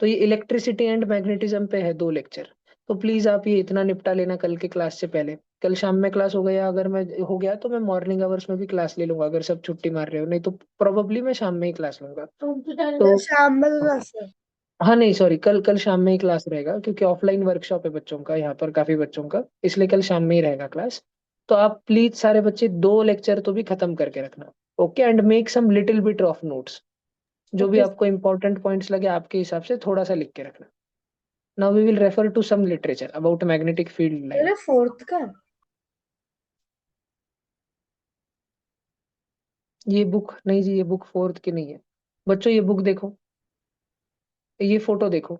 तो ये इलेक्ट्रिसिटी एंड मैग्नेटिज्म पे है 2 लेक्चर। तो प्लीज आप ये इतना निपटा लेना कल के क्लास से पहले। कल शाम में क्लास हो गया, अगर मैं हो गया तो मैं मॉर्निंग आवर्स में भी क्लास ले लूंगा, अगर सब छुट्टी मार रहे हो, नहीं तो प्रोबेबली मैं शाम में ही क्लास लूंगा। तो शाम में तो ना सर। हाँ नहीं सॉरी, कल कल शाम में ही क्लास रहेगा, क्योंकि ऑफलाइन वर्कशॉप है बच्चों का यहाँ पर, काफी बच्चों का, इसलिए कल शाम में ही रहेगा क्लास। तो आप प्लीज सारे बच्चे 2 लेक्चर तो भी खत्म करके रखना। Okay, and make some little bit of notes, जो भी ओके। आपको इंपॉर्टेंट पॉइंट्स लगे आपके हिसाब से थोड़ा सा लिख के रखना। Now we will refer to some literature about magnetic field line. मेरे फोर्थ का ये बुक नहीं जी, ये बुक फोर्थ की नहीं है बच्चों। ये बुक देखो, ये फोटो देखो।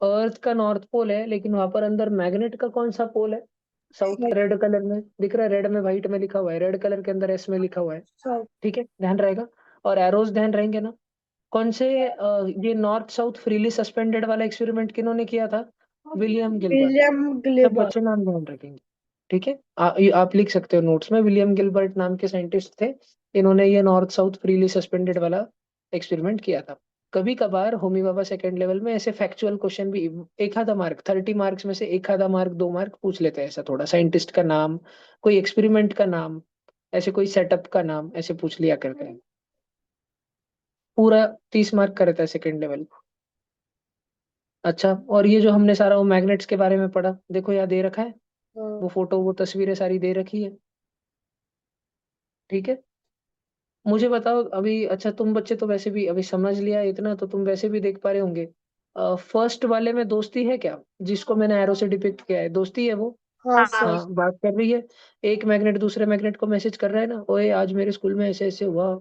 अर्थ का नॉर्थ पोल है, लेकिन वहां पर अंदर मैग्नेट का कौन सा पोल है? साउथ। रेड कलर में दिख रहा है, रेड में व्हाइट में लिखा हुआ है, रेड कलर के अंदर एस में लिखा हुआ है। साउथ। ठीक है, ध्यान रहेगा। और एरोज ध्यान रहेंगे ना। कौन से ये नॉर्थ साउथ फ्रीली सस्पेंडेड वाला एक्सपेरिमेंट किन्होंने किया था? William Gilbert. विलियम सब ग्लिबर्ट। बच्चे नाम ध्यान रखेंगे। ठीक है, आप लिख सकते हो नोट्स में, विलियम गिलबर्ट नाम के साइंटिस्ट थे। इन्होंने ये नॉर्थ साउथ फ्रीली सस्पेंडेड वाला एक्सपेरिमेंट किया था। कभी कभार होमी बाबा सेकंड लेवल में ऐसे फैक्चुअल क्वेश्चन भी, एक आधा मार्क, 30 मार्क्स में से एक आधा मार्क 2 मार्क पूछ लेते हैं, ऐसा थोड़ा साइंटिस्ट का नाम, कोई एक्सपेरिमेंट का नाम, ऐसे कोई सेटअप का नाम ऐसे पूछ लिया करते हैं। पूरा 30 मार्क का रहता है सेकंड लेवल। अच्छा, और ये जो हमने सारा वो मैग्नेट्स के बारे में पढ़ा, देखो यहाँ दे रखा है, वो फोटो वो तस्वीरें सारी दे रखी है। ठीक है, मुझे बताओ अभी। अच्छा, तुम बच्चे तो वैसे भी अभी समझ लिया इतना, तो तुम वैसे भी देख पा रहे होंगे। फर्स्ट वाले में दोस्ती है क्या? जिसको मैंने एरो से डिपिक्ट किया है, दोस्ती है वो? हाँ सर। हाँ, बात कर रही है। एक मैग्नेट दूसरे मैग्नेट को मैसेज कर रहा है ना, ओए आज मेरे स्कूल में ऐसे ऐसे हुआ,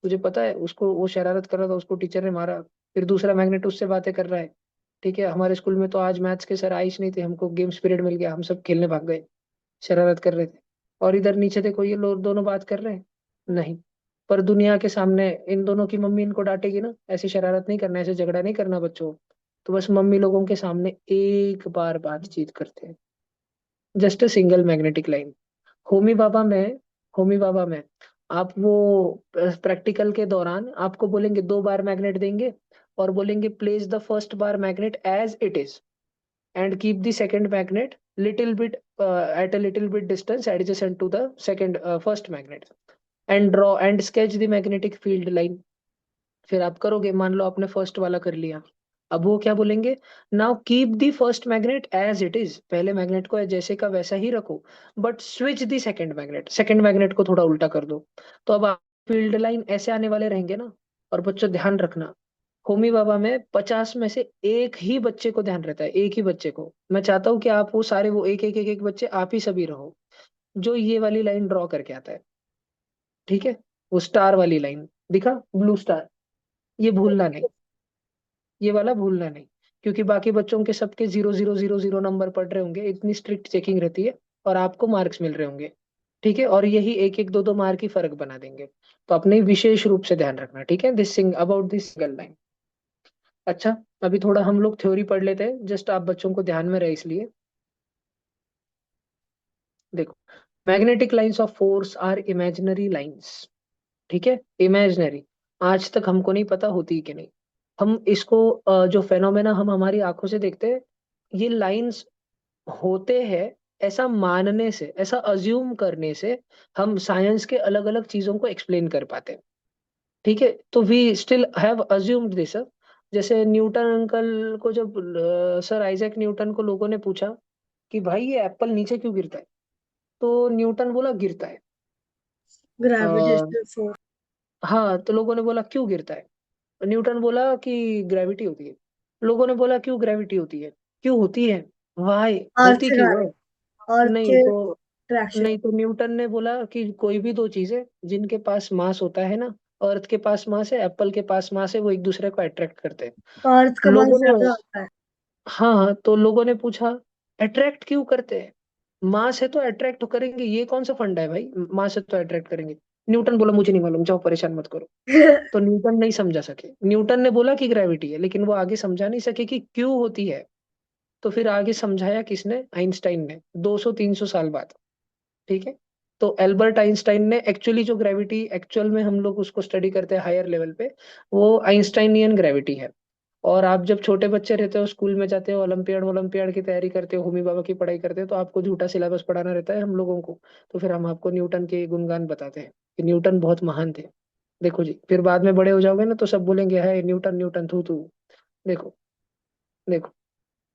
तुझे पता है? उसको वो शरारत कर रहा था, उसको टीचर ने मारा। फिर दूसरा मैग्नेट उससे बातें कर रहा है। ठीक है, हमारे स्कूल में तो आज मैथ्स के सर आइस नहीं थे, हमको गेम्स पीरियड मिल गया, हम सब खेलने भाग गए, शरारत कर रहे थे। और इधर नीचे देखो, ये लोग दोनों बात कर रहे हैं। नहीं, पर दुनिया के सामने इन दोनों की मम्मी इनको डांटेगी ना, ऐसी शरारत नहीं करना, ऐसे झगड़ा नहीं करना बच्चों। तो बस मम्मी लोगों के सामने एक बार बातचीत करते हैं, just a single magnetic line. Homi Bhabha में होमी बाबा में आप वो प्रैक्टिकल के दौरान आपको बोलेंगे 2 बार मैग्नेट देंगे, और बोलेंगे place the first bar magnet as it is and keep the second magnet little bit at a little bit distance adjacent to the second first magnet, and draw and sketch the magnetic field line। फिर आप करोगे, मान लो आपने first वाला कर लिया। अब वो क्या बोलेंगे? Now keep the first magnet as it is, पहले मैग्नेट को जैसे का वैसा ही रखो, but switch the second magnet को थोड़ा उल्टा कर दो। तो अब फील्ड लाइन ऐसे आने वाले रहेंगे ना। और बच्चों ध्यान रखना, होमी बाबा में 50 में से एक ही बच्चे को ध्यान रहता है, एक ही बच्चे को। मैं चाहता हूँ कि आप वो सारे वो एक बच्चे आप ही सभी रहो, जो ये वाली लाइन ड्रॉ करके आता है। ठीक है, वो स्टार वाली लाइन दिखा, ब्लू स्टार, ये भूलना नहीं, ये वाला भूलना नहीं। क्योंकि बाकी बच्चों के सबके 0 0 0 0 नंबर पड़ रहे होंगे, इतनी स्ट्रिक्ट चेकिंग रहती है, और आपको मार्क्स मिल रहे होंगे। ठीक है, और यही 1 1 2 2 मार्क ही फर्क बना देंगे। तो अपने विशेष रूप से ध्यान रखना। ठीक है, this sing about this single line. अच्छा, अभी थोड़ा हम लोग थ्योरी पढ़ लेते हैं, जस्ट आप बच्चों को ध्यान में रहे इसलिए। देखो, magnetic lines of force are imaginary lines. ठीक है, इमेजिनरी। आज तक हमको नहीं पता होती कि नहीं। हम इसको जो फेनोमेना हम हमारी आंखों से देखते हैं, ये लाइंस होते हैं, ऐसा मानने से, ऐसा अज्यूम करने से हम साइंस के अलग अलग चीजों को एक्सप्लेन कर पाते हैं। ठीक है, तो we still have assumed this. जैसे न्यूटन अंकल को जब सर आइजैक न्यूटन को लोगों ने पूछा कि भाई ये एप्पल नीचे क्यों गिरता है, तो न्यूटन बोला गिरता है। Gravitational force. हाँ, तो लोगों ने बोला क्यों गिरता है? न्यूटन बोला कि ग्रेविटी होती है। लोगों ने बोला क्यों ग्रेविटी होती है, क्यों होती है, वाई, अर्थ होती के क्यों कारण। है? अर्थ नहीं के तो ट्रैक्शन। नहीं तो न्यूटन ने बोला कि कोई भी 2 चीजें जिनके पास मास होता है ना, अर्थ के पास मास है, एप्पल के पास मास है, वो एक दूसरे को अट्रैक्ट करते हैं। अर्थ का मास लोगों ने ज्यादा होता है। हाँ हाँ, तो लोगों ने पूछा अट्रैक्ट क्यों करते हैं? मास है तो अट्रैक्ट करेंगे, ये कौन सा फंडा है भाई, मास है तो अट्रैक्ट करेंगे। न्यूटन बोला मुझे नहीं मालूम, जाओ परेशान मत करो। तो न्यूटन नहीं समझा सके। न्यूटन ने बोला कि ग्रेविटी है, लेकिन वो आगे समझा नहीं सके कि क्यों होती है। तो फिर आगे समझाया किसने? आइंस्टाइन ने, 200 300 साल बाद। ठीक है, तो एल्बर्ट आइंस्टाइन ने एक्चुअली जो ग्रेविटी एक्चुअल में हम लोग उसको स्टडी करते हैं हायर लेवल पे, वो आइंस्टाइनियन ग्रेविटी है। और आप जब छोटे बच्चे रहते हो, स्कूल में जाते हो, ओलंपियाड ओलंपियाड की तैयारी करते हो, होमी बाबा की पढ़ाई करते हो, तो आपको झूठा सिलेबस पढ़ाना रहता है हम लोगों को। तो फिर हम आपको न्यूटन के गुणगान बताते हैं कि न्यूटन बहुत महान थे। देखो जी, फिर बाद में बड़े हो जाओगे ना, तो सब बोलेंगे है न्यूटन न्यूटन थू थू। देखो, देखो,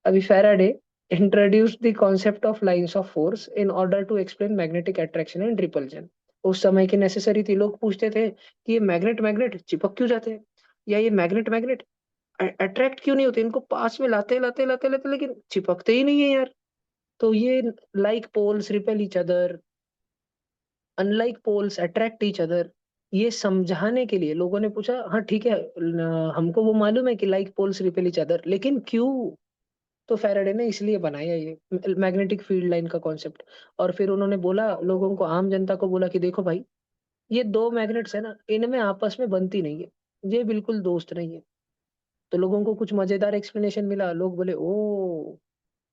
अभी Faraday introduced the concept of lines of force in order to explain magnetic attraction and repulsion। उस समय की नेसेसरी थी, लोग पूछते थे कि ये मैग्नेट मैग्नेट चिपक क्यों जाते हैं, या ये मैग्नेट मैग्नेट अट्रैक्ट क्यों नहीं होते? इनको पास में लाते लाते लाते लाते लेकिन चिपकते ही नहीं है यार। तो ये like poles repel each other, unlike poles attract each other, ये समझाने के लिए लोगों ने पूछा, हाँ ठीक है, हमको वो मालूम है कि like poles repel each other, लेकिन क्यों? तो फैराडे ने इसलिए बनाया ये मैग्नेटिक फील्ड लाइन का कॉन्सेप्ट। और फिर उन्होंने बोला लोगों को, आम जनता को बोला कि देखो भाई, ये दो मैग्नेट्स है ना, इनमें आपस में बनती नहीं है, ये बिल्कुल दोस्त नहीं है। तो लोगों को कुछ मजेदार एक्सप्लेनेशन मिला, लोग बोले ओ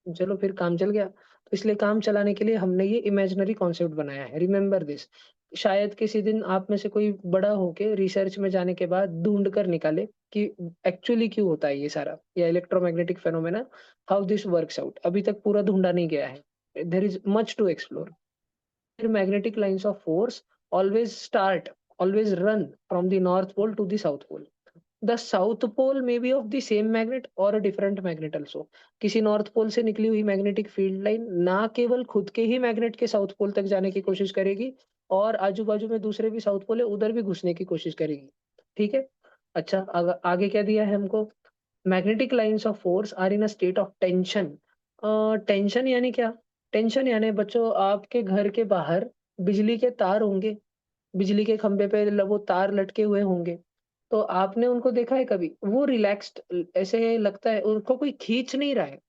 चलो फिर काम चल गया। तो इसलिए काम चलाने के लिए हमने ये इमेजिनरी कॉन्सेप्ट बनाया है, रिमेम्बर दिस। शायद किसी दिन आप में से कोई बड़ा होके रिसर्च में जाने के बाद ढूंढ कर निकाले कि एक्चुअली क्यों होता है ये सारा, या electromagnetic phenomena, how this works out. अभी तक पूरा ढूंढा नहीं गया है, there is much to explore. Magnetic lines of force always start, always run from the North Pole to the South Pole. The South Pole may be of the same magnet or a different magnet also. किसी north pole से निकली हुई magnetic field line ना केवल खुद के ही magnet के south pole तक जाने की कोशिश करेगी, और आजू बाजू में दूसरे भी साउथ पोल है उधर भी घुसने की कोशिश करेगी। ठीक है। अच्छा, आगे क्या दिया है हमको? Magnetic lines of force are in a state of tension. Tension यानी क्या? टेंशन यानी बच्चों, आपके घर के बाहर बिजली के तार होंगे, बिजली के खंभे पे वो तार लटके हुए होंगे। तो आपने उनको देखा है कभी? वो रिलैक्स्ड, ऐसे लगता है उनको कोई खींच नहीं रहा है,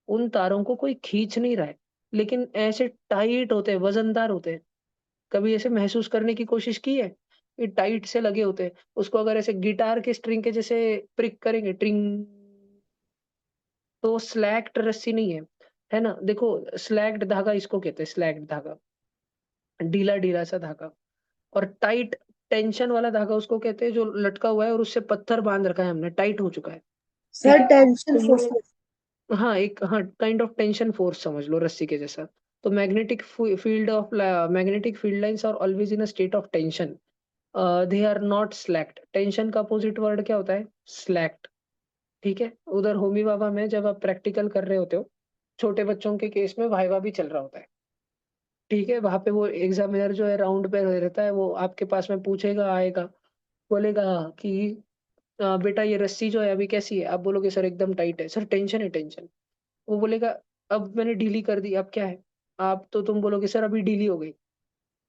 उन तारों को कोई खींच नहीं रहा है, लेकिन ऐसे टाइट होते हैं, वजनदार होते हैं। कभी ऐसे महसूस करने की कोशिश की है? ये टाइट से लगे होते हैं, उसको अगर ऐसे गिटार के स्ट्रिंग के जैसे प्रिक करेंगे, ट्रिंग, तो स्लैक्ड रस्सी नहीं है ना? देखो, स्लैक्ड धागा इसको कहते हैं, स्लैक्ड धागा, ढीला ढीला सा धागा। और टाइट, टेंशन वाला धागा उसको कहते हैं जो लटका हुआ है और उससे पत्थर बांध रखा है हमने, टाइट हो चुका है। ठीक सर है। टेंशन तो फोर्स। हाँ, एक हाँ काइंड ऑफ टेंशन फोर्स समझ लो, रस्सी के जैसा। तो magnetic field lines are always in a state of tension, they are not slacked. Tension का अपोजिट वर्ड क्या होता है? स्लैक्ड। ठीक है। उधर होमी बाबा में जब आप प्रैक्टिकल कर रहे होते हो, छोटे बच्चों के केस में वाइवा भी चल रहा होता है। ठीक है। वहां पे वो एग्जामिनर जो है राउंड पे रहता है, वो आपके पास में पूछेगा, आएगा, बोलेगा कि बेटा ये रस्सी जो है अभी कैसी है? आप बोलोगे सर एकदम टाइट है, सर टेंशन है, टेंशन। वो बोलेगा अब मैंने ढीली कर दी, अब क्या है? तुम बोलोगे सर अभी ढीली हो गई।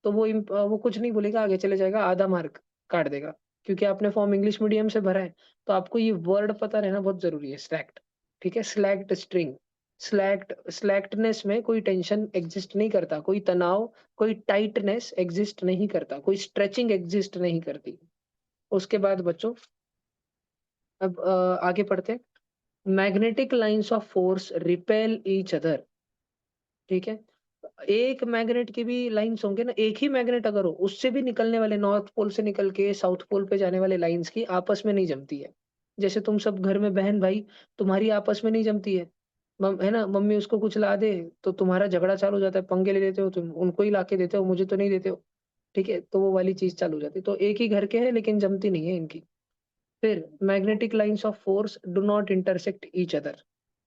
तो वो कुछ नहीं बोलेगा, आगे चले जाएगा, आधा मार्क काट देगा, क्योंकि आपने फॉर्म इंग्लिश मीडियम से भरा है। तो आपको ये वर्ड पता रहना बहुत जरूरी है, स्लैक्ड। ठीक है। स्लैक्ड स्ट्रिंग, स्लैक्डनेस में कोई टेंशन एग्जिस्ट नहीं करता, कोई तनाव, कोई टाइटनेस एग्जिस्ट नहीं करता, कोई स्ट्रेचिंग एग्जिस्ट नहीं करती। उसके बाद बच्चों, अब आगे पढ़ते हैं। Magnetic lines of force repel each other. ठीक है। एक मैग्नेट की भी लाइंस होंगे ना, एक ही मैग्नेट अगर हो, उससे भी निकलने वाले, नॉर्थ पोल से निकल के साउथ पोल पे जाने वाले लाइंस की आपस में नहीं जमती है। जैसे तुम सब घर में बहन भाई, तुम्हारी आपस में नहीं जमती है, है ना? मम्मी उसको कुछ ला दे तो तुम्हारा झगड़ा चालू हो जाता है, पंगे ले लेते हो, तुम उनको ही ला के देते हो, मुझे तो नहीं देते हो। ठीक है। तो वो वाली चीज चालू हो जाती है। तो एक ही घर के हैं लेकिन जमती नहीं है इनकी। फिर magnetic lines of force do not intersect each other,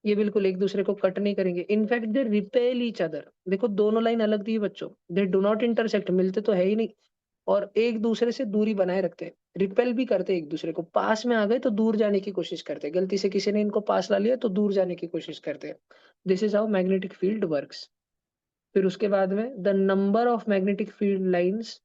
ये बिल्कुल एक दूसरे को कट नहीं करेंगे, in fact they repel each other. देखो दोनों लाइन अलग दी है बच्चों, दे डू नॉट इंटरसेक्ट, मिलते तो है ही नहीं, और एक दूसरे से दूरी बनाए रखते हैं, रिपेल भी करते हैं एक दूसरे को। पास में आ गए तो दूर जाने की कोशिश करते हैं, गलती से किसी ने इनको पास ला लिया तो दूर जाने की कोशिश करते हैं। This is how magnetic field works. फिर उसके बाद में the number of magnetic field lines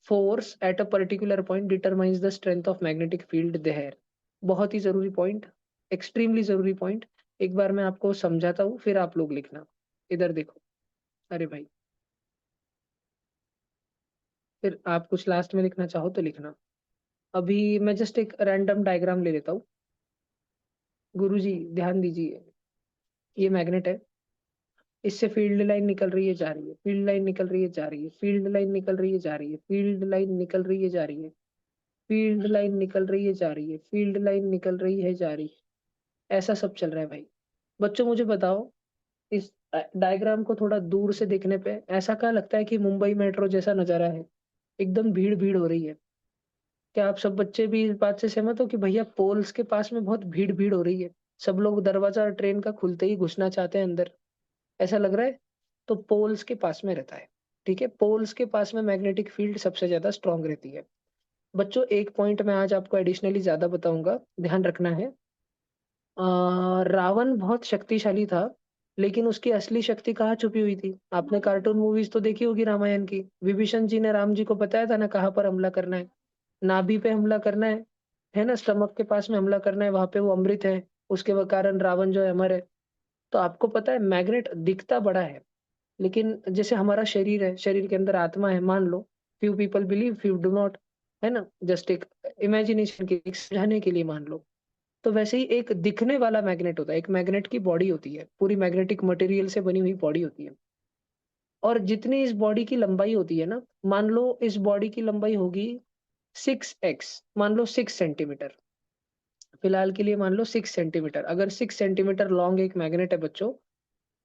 force at a particular point determines the strength of magnetic field there. बहुत ही जरूरी पॉइंट, एक्सट्रीमली जरूरी पॉइंट। एक बार मैं आपको समझाता हूँ, फिर आप लोग लिखना। इधर देखो, अरे भाई, फिर आप कुछ लास्ट में लिखना चाहो तो लिखना। अभी मैं जस्ट एक रैंडम डायग्राम ले लेता हूँ। गुरुजी ध्यान दीजिए, ये मैग्नेट है, इससे फील्ड लाइन निकल रही है, जा रही है, फील्ड लाइन निकल रही है, जा रही है, फील्ड लाइन निकल रही है, जा रही है, फील्ड लाइन निकल रही है, जा रही है, फील्ड लाइन निकल रही है, जा रही है, फील्ड लाइन निकल रही है, जा रही है। ऐसा सब चल रहा है भाई। बच्चों मुझे बताओ, इस डायग्राम को थोड़ा दूर से देखने पे ऐसा क्या लगता है कि मुंबई मेट्रो जैसा नजारा है? एकदम भीड़ भीड़ हो रही है। क्या आप सब बच्चे भी इस बात से सहमत हो कि भैया पोल्स के पास में बहुत भीड़ भीड़ हो रही है? सब लोग दरवाजा ट्रेन का खुलते ही घुसना चाहते हैं अंदर, ऐसा लग रहा है? तो पोल्स के पास में रहता है। ठीक है। पोल्स के पास में मैग्नेटिक फील्ड सबसे ज्यादा स्ट्रांग रहती है। बच्चों एक पॉइंट मैं आज आपको एडिशनली ज्यादा बताऊंगा, ध्यान रखना है। रावण बहुत शक्तिशाली था, लेकिन उसकी असली शक्ति कहाँ छुपी हुई थी? आपने कार्टून मूवीज तो देखी होगी रामायण की। विभीषण जी ने राम जी को बताया था ना कहाँ पर हमला करना है, नाभि पे हमला करना है ना, स्टमक के पास में हमला करना है, वहां पे वो अमृत है, उसके कारण रावण जो है अमर है। तो आपको पता है मैग्नेट दिखता बड़ा है, लेकिन जैसे हमारा शरीर है, शरीर के अंदर आत्मा है मान लो, few people believe few do not, है ना, जस्ट एक इमेजिनेशन के एक समझाने के लिए मान लो। तो वैसे ही एक दिखने वाला मैग्नेट होता है, एक मैग्नेट की बॉडी होती है, पूरी मैग्नेटिक मटेरियल से बनी हुई बॉडी होती है। और जितनी इस बॉडी की लंबाई होती है ना, मान लो इस बॉडी की लंबाई होगी 6x, मान लो 6 सेंटीमीटर, फिलहाल के लिए मान लो 6 सेंटीमीटर। अगर 6 सेंटीमीटर लॉन्ग एक मैग्नेट है बच्चों,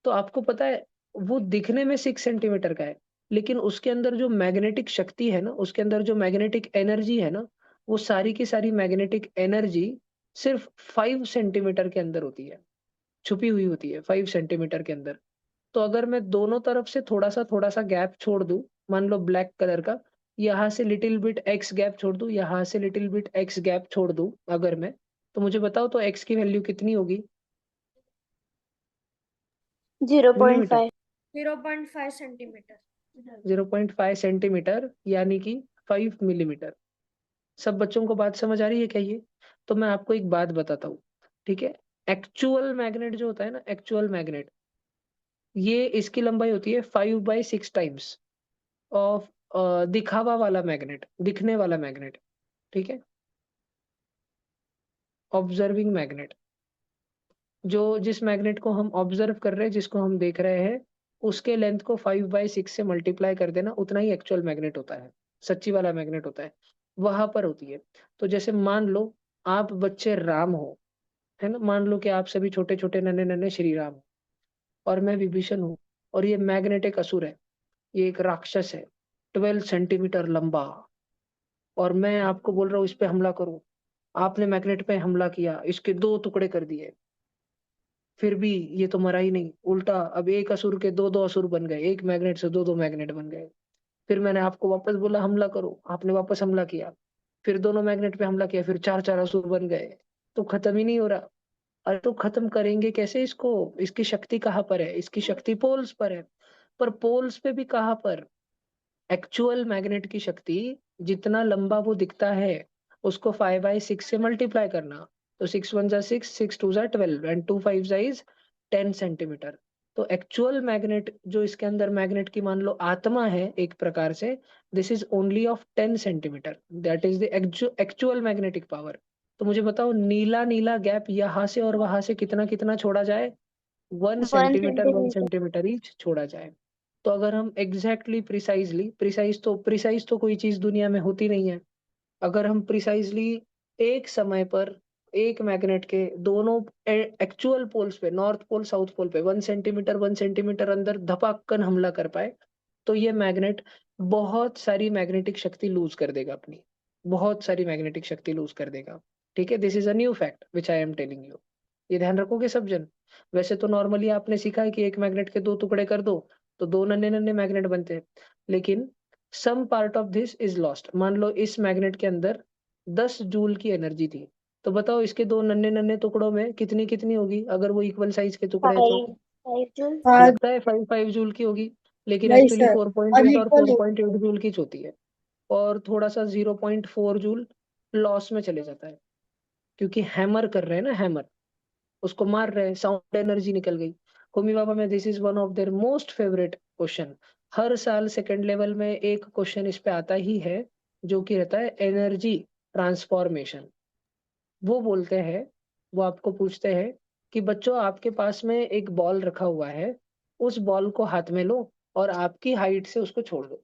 तो आपको पता है वो दिखने में 6 सेंटीमीटर का है, लेकिन उसके अंदर जो मैग्नेटिक शक्ति है ना, उसके अंदर जो मैग्नेटिक एनर्जी है ना, वो सारी की सारी मैग्नेटिक एनर्जी सिर्फ 5 सेंटीमीटर के अंदर होती है, छुपी हुई होती है 5 सेंटीमीटर के अंदर। तो अगर मैं दोनों तरफ से थोड़ा सा गैप छोड़ दूं, मान लो ब्लैक कलर का, यहाँ से लिटिल बिट एक्स गैप छोड़ दूं, यहाँ से लिटिल बिट एक्स गैप छोड़ दूं अगर मैं, तो मुझे बताओ तो एक्स की वैल्यू कितनी होगी? 0.5। 0.5 सेंटीमीटर। 0.5 सेंटीमीटर, यानी कि 5 मिलीमीटर। सब बच्चों को बात समझ आ रही है क्या ये? तो मैं आपको एक बात बताता हूँ, ठीक है। एक्चुअल मैग्नेट जो होता है ना, एक्चुअल मैग्नेट, ये इसकी लंबाई होती है 5/6 टाइम्स ऑफ दिखावा वाला मैग्नेट, दिखने वाला मैग्नेट, ठीक है, ऑब्जर्विंग मैग्नेट। जो जिस मैग्नेट को हम ऑब्जर्व कर रहे हैं, जिसको हम देख रहे हैं, उसके लेंथ को 5/6 से मल्टीप्लाई कर देना, उतना ही एक्चुअल मैग्नेट होता है, सच्ची वाला मैग्नेट होता है, वहां पर होती है। तो जैसे मान लो आप बच्चे राम हो, है ना, मान लो कि आप सभी छोटे छोटे नन्हे नन्हे श्री राम हो, और मैं विभीषण हूँ, और ये मैग्नेट एक असुर है, ये एक राक्षस है, 12 सेंटीमीटर लंबा, और मैं आपको बोल रहा हूँ इस पे हमला करो। आपने मैग्नेट पे हमला किया, इसके 2 टुकड़े कर दिए, फिर भी ये तो मरा ही नहीं, उल्टा अब एक असुर के दो दो असुर बन गए, एक मैग्नेट से दो दो मैग्नेट बन गए। फिर मैंने आपको वापस बोला हमला करो, आपने वापस हमला किया, फिर दोनों मैग्नेट पे हमला किया, फिर चार चार असुर बन गए। तो खत्म ही नहीं हो रहा। अरे तो खत्म करेंगे कैसे इसको? इसकी शक्ति कहाँ पर है? इसकी शक्ति पोल्स पर है। पर पोल्स पे भी कहाँ पर? एक्चुअल मैग्नेट की शक्ति, जितना लंबा वो दिखता है, उसको 5/6 से मल्टीप्लाई करना। तो 6 1 जा 6, 6 2 जा 12, एंड 2 5 जा 10 सेंटीमीटर। तो एक्चुअल मैग्नेट जो इसके अंदर मैग्नेट की मान लो आत्मा है एक प्रकार से, this is only of 10 centimetre, that is the actual magnetic power. तो मुझे बताओ नीला नीला गैप यहाँ से और वहां से कितना कितना छोड़ा जाए? 1 सेंटीमीटर, 1 सेंटीमीटर। 1 सेंटीमीटर ईच छोड़ा जाए। तो अगर हम एग्जैक्टली प्रिसाइजली, प्रिसाइज तो कोई चीज दुनिया में होती नहीं है, अगर हम प्रिसाइजली एक समय पर एक मैग्नेट के दोनों एक्चुअल पोल्स पे, नॉर्थ पोल साउथ पोल पे 1 सेंटीमीटर 1 सेंटीमीटर अंदर धपाकन हमला कर पाए, तो ये मैग्नेट बहुत सारी मैग्नेटिक शक्ति लूज कर देगा अपनी, बहुत सारी मैग्नेटिक शक्ति लूज कर देगा। ठीक है, this is a new fact which I am telling you. ये ध्यान रखोगे सब जन? वैसे तो नॉर्मली आपने सीखा है कि एक मैग्नेट के 2 टुकड़े कर दो तो 2 नन्हे नन्हे मैग्नेट बनते हैं, लेकिन some part of this is lost. मान लो इस मैग्नेट के अंदर 10 जूल की एनर्जी थी, तो बताओ इसके 2 नन्हे नन्हे टुकड़ों में कितनी कितनी होगी, अगर वो इक्वल साइज के टुकड़े हैं तो? 5 जूल। हाँ लगता है 5 5 जूल की होगी, लेकिन नहीं एक्चुअली सर, 4.8 और अनइक्वल 4.8 जूल की होती है। और थोड़ा सा 0.4 जूल लॉस में चले जाता है, क्योंकि हैमर कर रहे हैं ना, हैमर उसको मार रहे हैं, साउंड एनर्जी निकल गई। होमी बाबा में this is one of their most favourite question. हर साल सेकंड लेवल में एक क्वेश्चन इस पे आता ही है, जो कि रहता है एनर्जी ट्रांसफॉर्मेशन। वो बोलते हैं, वो आपको पूछते हैं कि बच्चों आपके पास में एक बॉल रखा हुआ है, उस बॉल को हाथ में लो और आपकी हाइट से उसको छोड़ दो,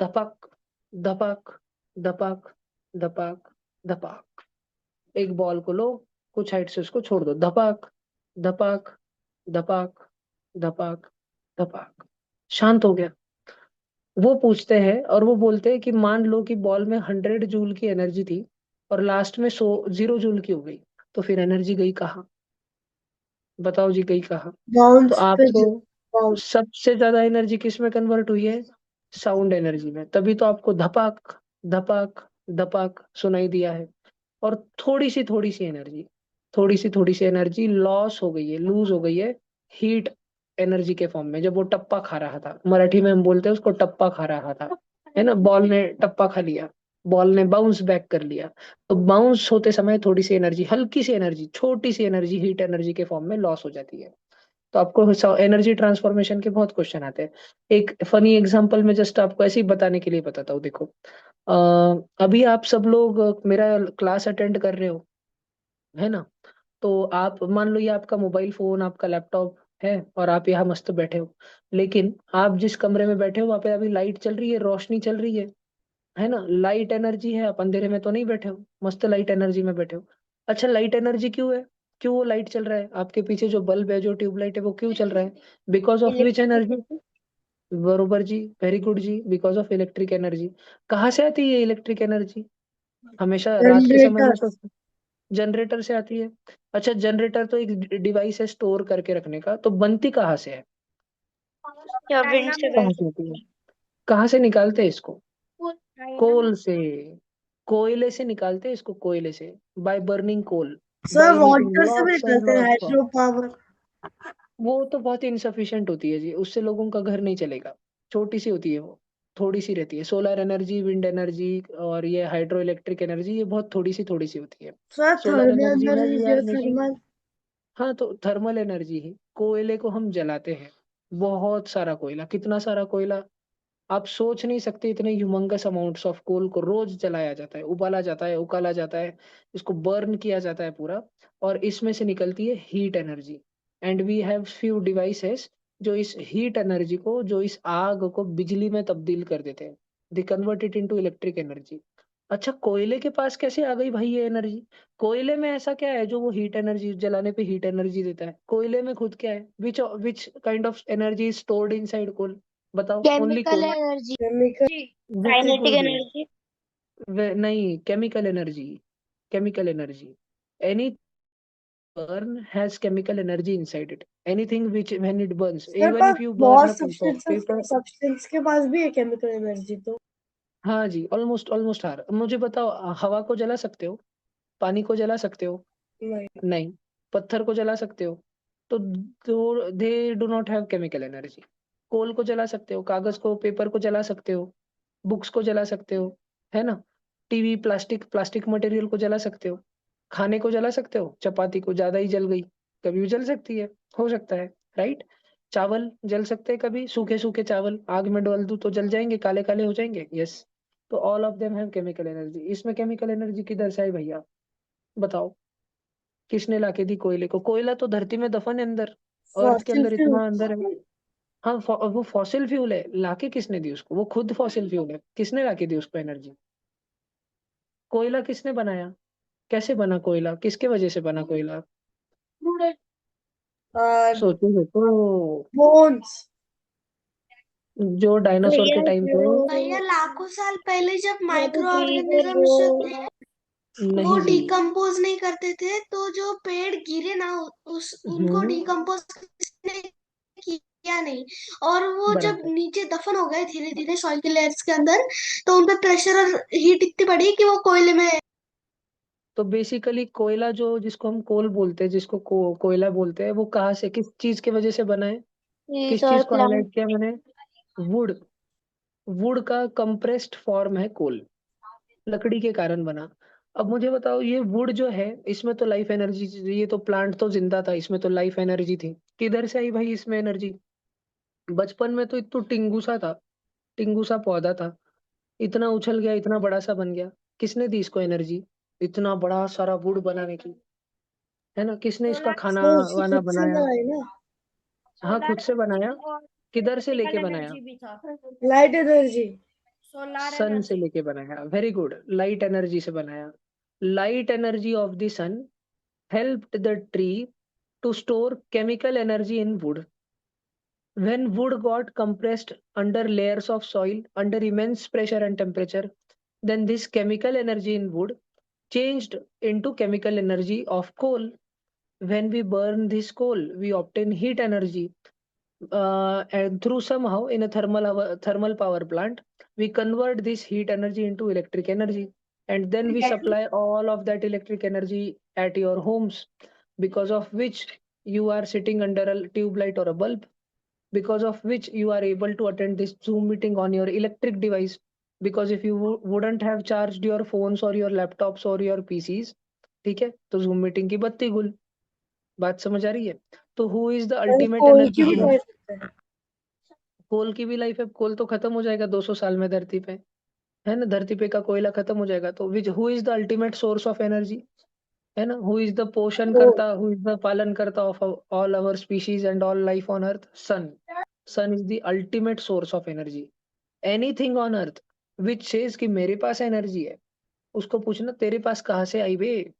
धपक धपक धपक धपक धपक। एक बॉल को लो, कुछ हाइट से उसको छोड़ दो, धपक धपक धपक धपक धपक, शांत हो गया। वो पूछते हैं और वो बोलते हैं कि मान लो कि बॉल में 100 जूल की एनर्जी थी और लास्ट में 0 जूल की हो गई, तो फिर एनर्जी गई कहाँ? बताओ जी, गई कहाँ? तो बाउंस पे आपको बाउंस। सबसे ज्यादा एनर्जी किस में कन्वर्ट हुई है? साउंड एनर्जी में। तभी तो आपको धपक धपक धपाक सुनाई दिया है, और थोड़ी सी एनर्जी लॉस हो गई है, लूज हो गई है हीट एनर्जी के फॉर्म में, जब वो टप्पा खा रहा था। मराठी में हम बोलते हैं उसको टप्पा खा रहा था, है ना, बॉल ने टप्पा खा लिया, बॉल ने बाउंस बैक कर लिया। तो बाउंस होते समय थोड़ी सी एनर्जी, हल्की सी एनर्जी, छोटी सी एनर्जी हीट एनर्जी के फॉर्म में लॉस हो जाती है। तो आपको एनर्जी ट्रांसफॉर्मेशन के बहुत क्वेश्चन आते हैं। एक फनी एग्जांपल में जस्ट आपको ऐसे ही बताने के लिए बताता हूँ। देखो, अभी आप सब लोग मेरा क्लास अटेंड कर रहे हो, है ना। तो आप मान लो ये आपका मोबाइल फोन, आपका लैपटॉप है, और आप यहाँ मस्त बैठे हो, लेकिन आप जिस कमरे में बैठे हो वहां पे अभी लाइट चल रही है, रोशनी चल रही है ना, लाइट एनर्जी है। आप अंधेरे में तो नहीं बैठे हो, मस्त लाइट एनर्जी में बैठे हो। अच्छा, लाइट एनर्जी क्यों है? क्यों वो लाइट चल रहा है आपके पीछे? जो बल्ब है, जो ट्यूबलाइट है, वो क्यों चल रहा है? Because of which energy? बरोबर जी, वेरी गुड जी, बिकॉज ऑफ इलेक्ट्रिक एनर्जी। कहाँ से आती है इलेक्ट्रिक एनर्जी? हमेशा रात के समय में जनरेटर। तो जनरेटर से आती है। अच्छा, जनरेटर तो एक डिवाइस है स्टोर करके रखने का, तो बनती कहाँ से है? या विंड से कहाँ से होती है? कहाँ से निकालते हैं इसको? कोल से, कोयले से निकालते हैं इसको, कोयले से, by burning coal, sir by emitting water से भी लॉट्स एंड निकलते हैं, लॉट्स ऑफ। Hydro power. वो तो बहुत इनसफिशियंट होती है जी, उससे लोगों का घर नहीं चलेगा। छोटी सी होती है वो, थोड़ी सी रहती है। सोलर एनर्जी, विंड एनर्जी और ये हाइड्रो इलेक्ट्रिक एनर्जी, ये बहुत थोड़ी सी होती है। सर सोलर थर्मल एनर्जी में energy, we are making, geothermal. हाँ, तो थर्मल एनर्जी ही, कोयले को हम जलाते हैं, बहुत सारा कोयला, कितना सारा कोयला आप सोच नहीं सकते। इतने ह्यूमंगस अमाउंट्स ऑफ कोल को रोज जलाया जाता है, उबाला जाता है, उकाला जाता है, इसको बर्न किया जाता है पूरा, और इसमें से निकलती है heat energy. And we have few devices जो इस हीट एनर्जी को, जो इस आग को बिजली में तब्दील कर देते हैं। They convert it into electric energy. अच्छा, कोयले के पास कैसे आ गई भाई ये एनर्जी? कोयले में ऐसा क्या है जो वो हीट एनर्जी जलाने पे हीट एनर्जी देता है? कोयले में खुद क्या है? Which kind of energy is stored inside coal? बताओ, only chemical coal. Energy. Chemical. जी। Very kinetic good. एनर्जी। नहीं, chemical energy, chemical energy. Any burn has chemical energy inside it. Anything which when it burns, sir even पर if you burn बहुत a piece of substances paper। Substance के पास भी है chemical energy तो। हाँ जी, almost almost हार। मुझे बताओ, हवा को जला सकते हो? पानी को जला सकते हो? नहीं। नहीं। पत्थर को जला सकते हो? तो they do not have chemical energy. Coal को जला सकते हो, कागज को, पेपर को जला सकते हो, बुक्स को जला सकते हो, है ना। टीवी, प्लास्टिक, प्लास्टिक मटेरियल को जला सकते हो। खाने को जला सकते हो, चपाती को ज्यादा ही जल गई, कभी भी जल सकती है, हो सकता है, राइट। चावल जल सकते हैं कभी, सूखे सूखे चावल आग में डाल दूं तो जल जाएंगे, काले काले हो जाएंगे, यस। तो all of them have chemical energy. इसमें केमिकल एनर्जी किधर से आई भैया? बताओ, किसने लाके दी कोयले को? कोयला तो धरती में दफन है अंदर, अर्थ के फॉसिल अंदर, फ्यूल। इतना अंदर है। हाँ, वो फॉसिल फ्यूल है, लाके किसने दी उसको? वो खुद फॉसिल फ्यूल है, किसने लाके दी उसको एनर्जी? कोयला किसने बनाया? कैसे बना कोयला? किसके वजह से बना कोयला? सोचो सोचो। बोन्स। जो डायनासोर के भैया टाइम पे। भैया लाखों साल पहले जब या तो माइक्रो ट्रीज और ऑर्गेनिजम्स जो थे वो नहीं जी। डिकम्पोज नहीं करते थे, तो जो पेड़ गिरे ना उस उनको हम्म। डिकम्पोज किया नहीं, और वो जब बराबर। नीचे दफन हो गए धीरे धीरे सॉइल के लेयर्स के अंदर, तो उनपे प्रेशर और हीट इतनी बढ़ी कि वो कोयले में। तो बेसिकली कोयला, जो जिसको हम कोल बोलते हैं, जिसको कोयला बोलते हैं, वो कहाँ से, किस चीज के वजह से बना है? ट्रीज किस और चीज को प्लांट। हाईलाइट किया मैंने? वुड। वुड का कंप्रेस्ड फॉर्म है कोल, लकड़ी के कारण बना। अब मुझे बताओ, ये वुड जो है, इसमें तो लाइफ एनर्जी, ये तो प्लांट तो जिंदा था, इसमें तो लाइफ एनर्जी थी। किधर से आई भाई इसमें एनर्जी? बचपन में तो इतना टिंगू सा था, टिंगू सा पौधा था, इतना उछल गया, इतना बड़ा सा बन गया। किसने दी इसको एनर्जी, इतना बड़ा सारा वुड बनाने की? है ना, किसने इसका सोलर खाना सर उससे वाना खुद से बनाया? बनाई ना। हाँ, खुद सोलर से बनाया। और किधर से लेके इलेक्ट्रिकल बनाया? एनर्जी भी था। Light energy. सोलर सन से एनर्जी। लेके बनाया, वेरी गुड, लाइट एनर्जी से बनाया। Light energy of the sun helped the tree to store chemical energy in wood. When wood got compressed under layers of soil under immense pressure and temperature, then this chemical energy in wood changed into chemical energy of coal. When we burn this coal, we obtain heat energy, and through somehow in a thermal power plant, we convert this heat energy into electric energy. and then we supply all of that electric energy at your homes, because of which you are sitting under a tube light or a bulb, because of which you are able to attend this Zoom meeting on your electric device. Because if you wouldn't have charged your phones or your laptops or your PCs, ठीक है, तो Zoom meeting की बत्ती गुल। बात समझ आ रही है? तो who is the ultimate coal energy? की भी लाइफ है। कोल की भी लाइफ है। कोल तो खत्म हो जाएगा 200 साल में धरती पे, है ना? धरती पे का कोयला खत्म हो जाएगा, तो which who is the ultimate source of energy, है ना? हु इज द पोषण करता, हु इज द पालन करता of all our species and all life on earth? Sun. Sun is the ultimate source of energy. Anything on earth which says कि मेरे पास energy है, उसको पूछना तेरे पास कहाँ से आई बे,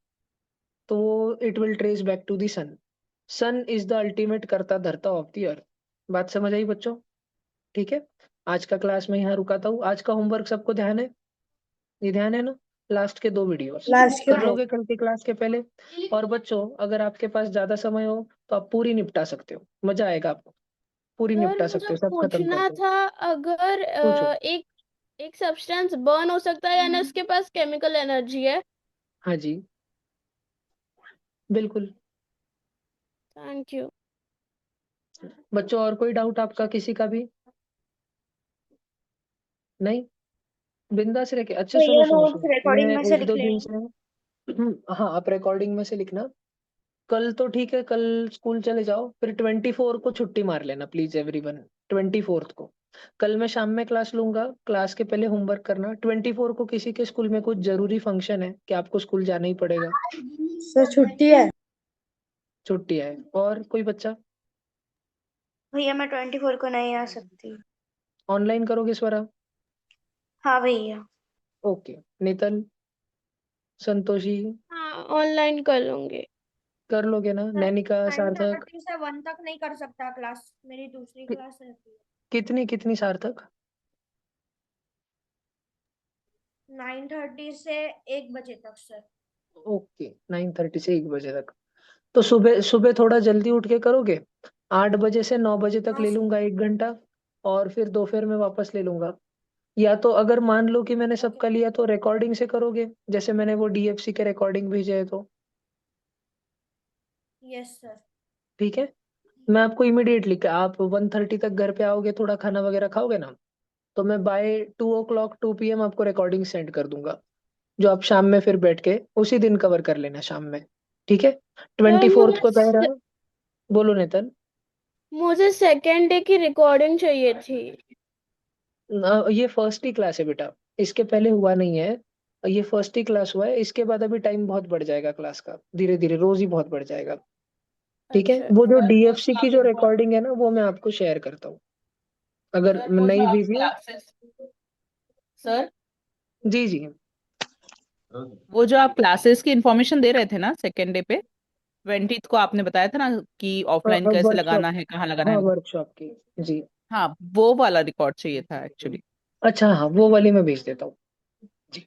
तो it will trace back to the sun. Sun is the ultimate करता धरता ऑफ द अर्थ। बात समझ आई बच्चों? ठीक है, आज का क्लास में यहाँ रुकाता हूँ। आज का होमवर्क सबको ध्यान है? ये ध्यान है ना? लास्ट के 2 वीडियोस लास्ट के कर दो। लोगे कल की क्लास के पहले? और बच्चों, अगर आपके पास ज्यादा समय हो तो आप पूरी निपटा सकते हो, मजा आएगा आपको। पूरी सर निपटा मुझे सकते हो, सब खत्म पूछना करके। था, अगर पूछो। एक सब्सटेंस बर्न हो सकता है यानी उसके पास केमिकल एनर्जी है? हाँ जी, बिल्कुल। Thank you. बच्चों, और कोई डाउट आपका किसी का भी? नहीं? बिंदास रह के। अच्छा तो सुनो ये सुनो नोट्स सुनो, रिकॉर्डिंग मैं में से एक लिख दो दिन लेंगे। से हाँ, आप रिकॉर्डिंग में से लिखना। कल तो ठीक है, कल स्कूल चले जाओ, फिर 24 को छुट्टी मार लेना प्लीज एवरीवन। 24 को कल मैं शाम में क्लास लूंगा, क्लास के पहले होमवर्क करना। 24 को किसी के स्कूल में कुछ जरूरी फंक्शन है कि आपको स्कूल जाना ही पड़ेगा? सर छुट्टी है। छुट्टी है। और कोई बच्चा? भैया मैं 24 को नहीं आ सकती। ऑनलाइन करोगे स्वरा? हाँ भैया। ओके। नितन, संतोषी, हाँ, ऑनलाइन कर लूंगी। कर लोगे ना? नैनिका, सार्थक? 9:30 से 1 तक नहीं कर सकता क्लास, मेरी दूसरी कि- क्लास रहती है। कितनी कितनी सार्थक? 9:30 से 1 बजे तक सर। ओके, 9:30 से 1 बजे तक। तो सुबह सुबह थोड़ा जल्दी उठ के करोगे? 8 बजे से 9 बजे तक हाँ ले सर। लूंगा 1 घंटा, और फिर दोपहर में वापस ले लूंगा। या तो अगर मान लो कि मैंने ओके। सबका लिया तो रिकॉर्डिंग से करोगे, जैसे मैंने वो DFC के रिकॉर्डिंग भेजे है तो? Yes sir. ठीक है, मैं आपको इमिडिएटली, आप 1:30 तक घर पे आओगे, थोड़ा खाना वगैरह खाओगे ना, तो मैं बाय 2 o'clock 2 PM आपको रिकॉर्डिंग सेंड कर दूंगा, जो आप शाम में फिर बैठ के उसी दिन कवर कर लेना शाम में। ठीक है? सर 24 को तय रहा। बोलो नेतन। मुझे सेकेंड डे की रिकॉर्डिंग चाहिए थी। ये फर्स्ट ही क्लास है बेटा, इसके पहले हुआ नहीं है। ये फर्स्ट ही क्लास हुआ है, इसके बाद अभी टाइम बहुत बढ़ जाएगा क्लास का, धीरे धीरे रोज ही बहुत बढ़ जाएगा। ठीक है, अच्छा। वो जो DFC की जो रिकॉर्डिंग है ना, वो मैं आपको शेयर करता हूँ, अगर नहीं भेजी है। सर जी जी। वो जो आप क्लासेस की इंफॉर्मेशन दे रहे थे ना सेकेंड डे पे, 20th को आपने बताया था ना कि ऑफलाइन कैसे वर्कशॉप, लगाना है, कहाँ लगाना हाँ है। वर्कशॉप की। जी। हाँ, वो वाला रिकॉर्ड चाहिए था एक्चुअली। अच्छा हाँ, वो वाली मैं भेज देता हूँ। जी,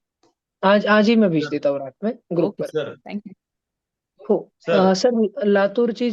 आज आज ही मैं भेज देता हूँ रात में ग्रुप ओके पर। Sir, thank you. हो सर, लातूर जी